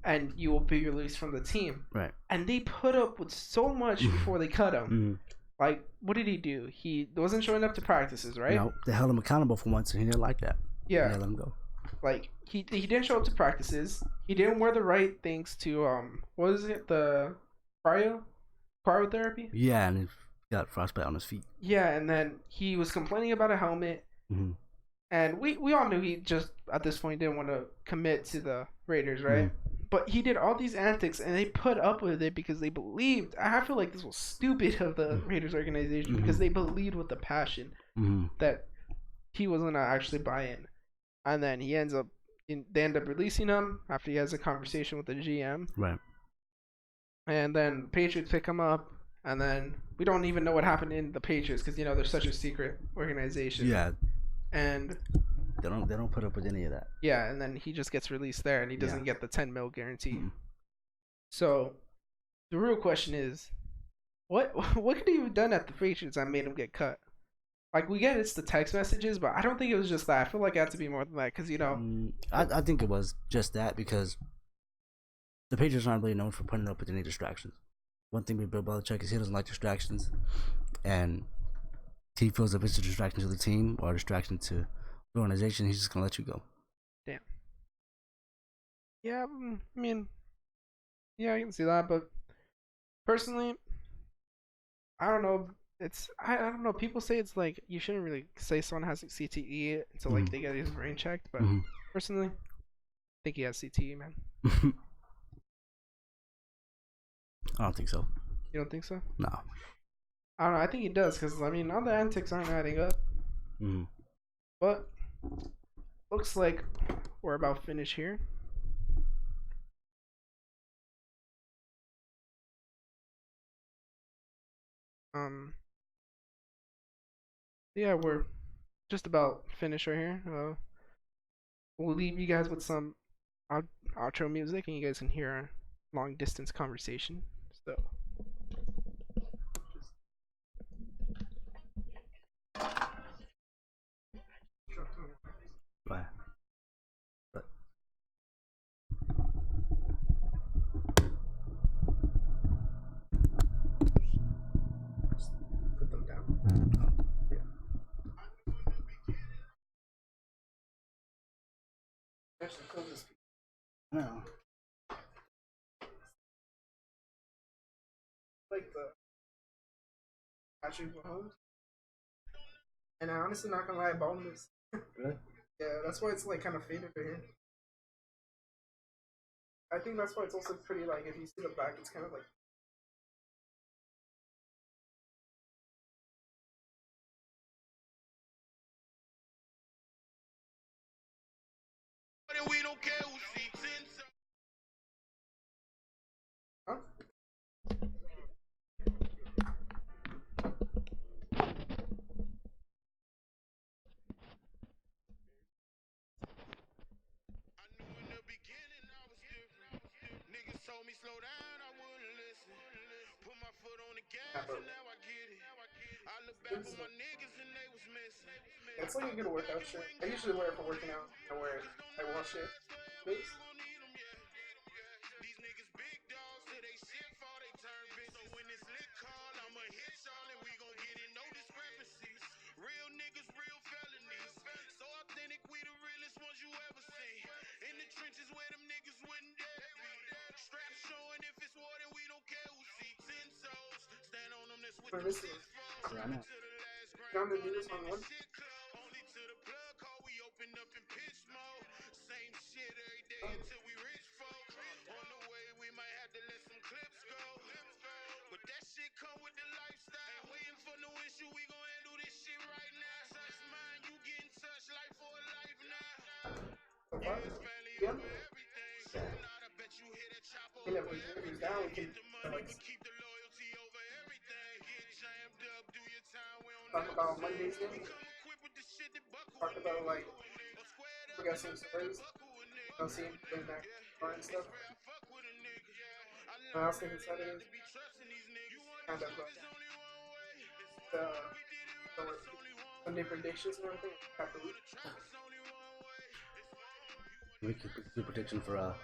and you will be released from the team. Right. And they put up with so much before they cut him. Like, what did he do? He wasn't showing up to practices, right? No, they held him accountable for once, and he didn't like that. Yeah. They let him go. Like he didn't show up to practices. He didn't wear the right things to what is it, the cryotherapy? Yeah, and he got frostbite on his feet. Yeah, and then he was complaining about a helmet. And we all knew he just at this point didn't want to commit to the Raiders, right? But he did all these antics, and they put up with it because they believed. I feel like this was stupid of the Raiders organization because they believed with the passion that he was gonna actually buy in. And then they end up releasing him after he has a conversation with the GM. Right. And then Patriots pick him up, and then we don't even know what happened in the Patriots because they're such a secret organization. Yeah. And they don't put up with any of that. Yeah, and then he just gets released there, and he doesn't get the $10 million guarantee. So the real question is, what could he have done at the Patriots that made him get cut? Like, we get it's the text messages, but I don't think it was just that. I feel like it had to be more than that because, I think it was just that because the Patriots aren't really known for putting up with any distractions. One thing with Bill Belichick is he doesn't like distractions. And he feels if it's a distraction to the team or a distraction to the organization, he's just gonna let you go. Damn. Yeah, I mean, yeah, I can see that, but personally, I don't know. I don't know. People say it's like you shouldn't really say someone has CTE until like they Mm-hmm. get his brain checked, but Mm-hmm. personally, I think he has CTE, man. I don't think so. You don't think so? No. I don't know. I think he does because I mean, all the antics aren't adding up. Mm-hmm. But looks like we're about finished here. Um, yeah, we're just about finished right here. We'll leave you guys with some outro music, and you guys can hear our long distance conversation. So. Bye. But Put them down. Yeah. Actually, close this. no. Like the Patrick Mahomes. And I honestly not gonna lie about this. Really? Yeah, that's why it's like kind of faded to here. I think that's why it's also pretty like if you see the back, it's kind of like. We don't care who seeks in. Huh? I knew in the beginning I was different. Niggas told me slow down, I wouldn't listen. Put my foot on the gas and now I get it. I look back on my niggas and they was missing. It's like a good workout shirt. I usually wear it for working out. I wear it. I wash it. Please. These niggas big dogs till they shit fall, they turn bitches. So when this lick call, I'ma hit y'all and we gon' get in no discrepancies. Real niggas, real felonies. So authentic, we the realest ones you ever seen. In the trenches where them niggas wouldn't dare be. Straps showing if it's war, then we don't care who seeks. 10 souls, stand on them, that's with them six foes. Yeah, I know. To the last grand, gonna do this on one. Only to the plug hole, we open up in pitch mode. Same shit every day until we rich folks. On the way, we might have to let some clips go. But that shit come with the lifestyle. Ain't waiting for no issue, we gon' handle this shit right now. Touch mine, you getting touched life for a life now. Yeah, it's family over everything. So not, I bet you hit a chopper over everything. Down, we can get the money, but keep the loyalty over everything. Get jammed up, do your time, we don't talk about Monday's game. We come equipped with the shit that buckle. Talk about like we got some stories. I'll see him bring back and stuff. I was thinking Saturdays kind of the, the Sunday predictions and everything. After week. Make your prediction for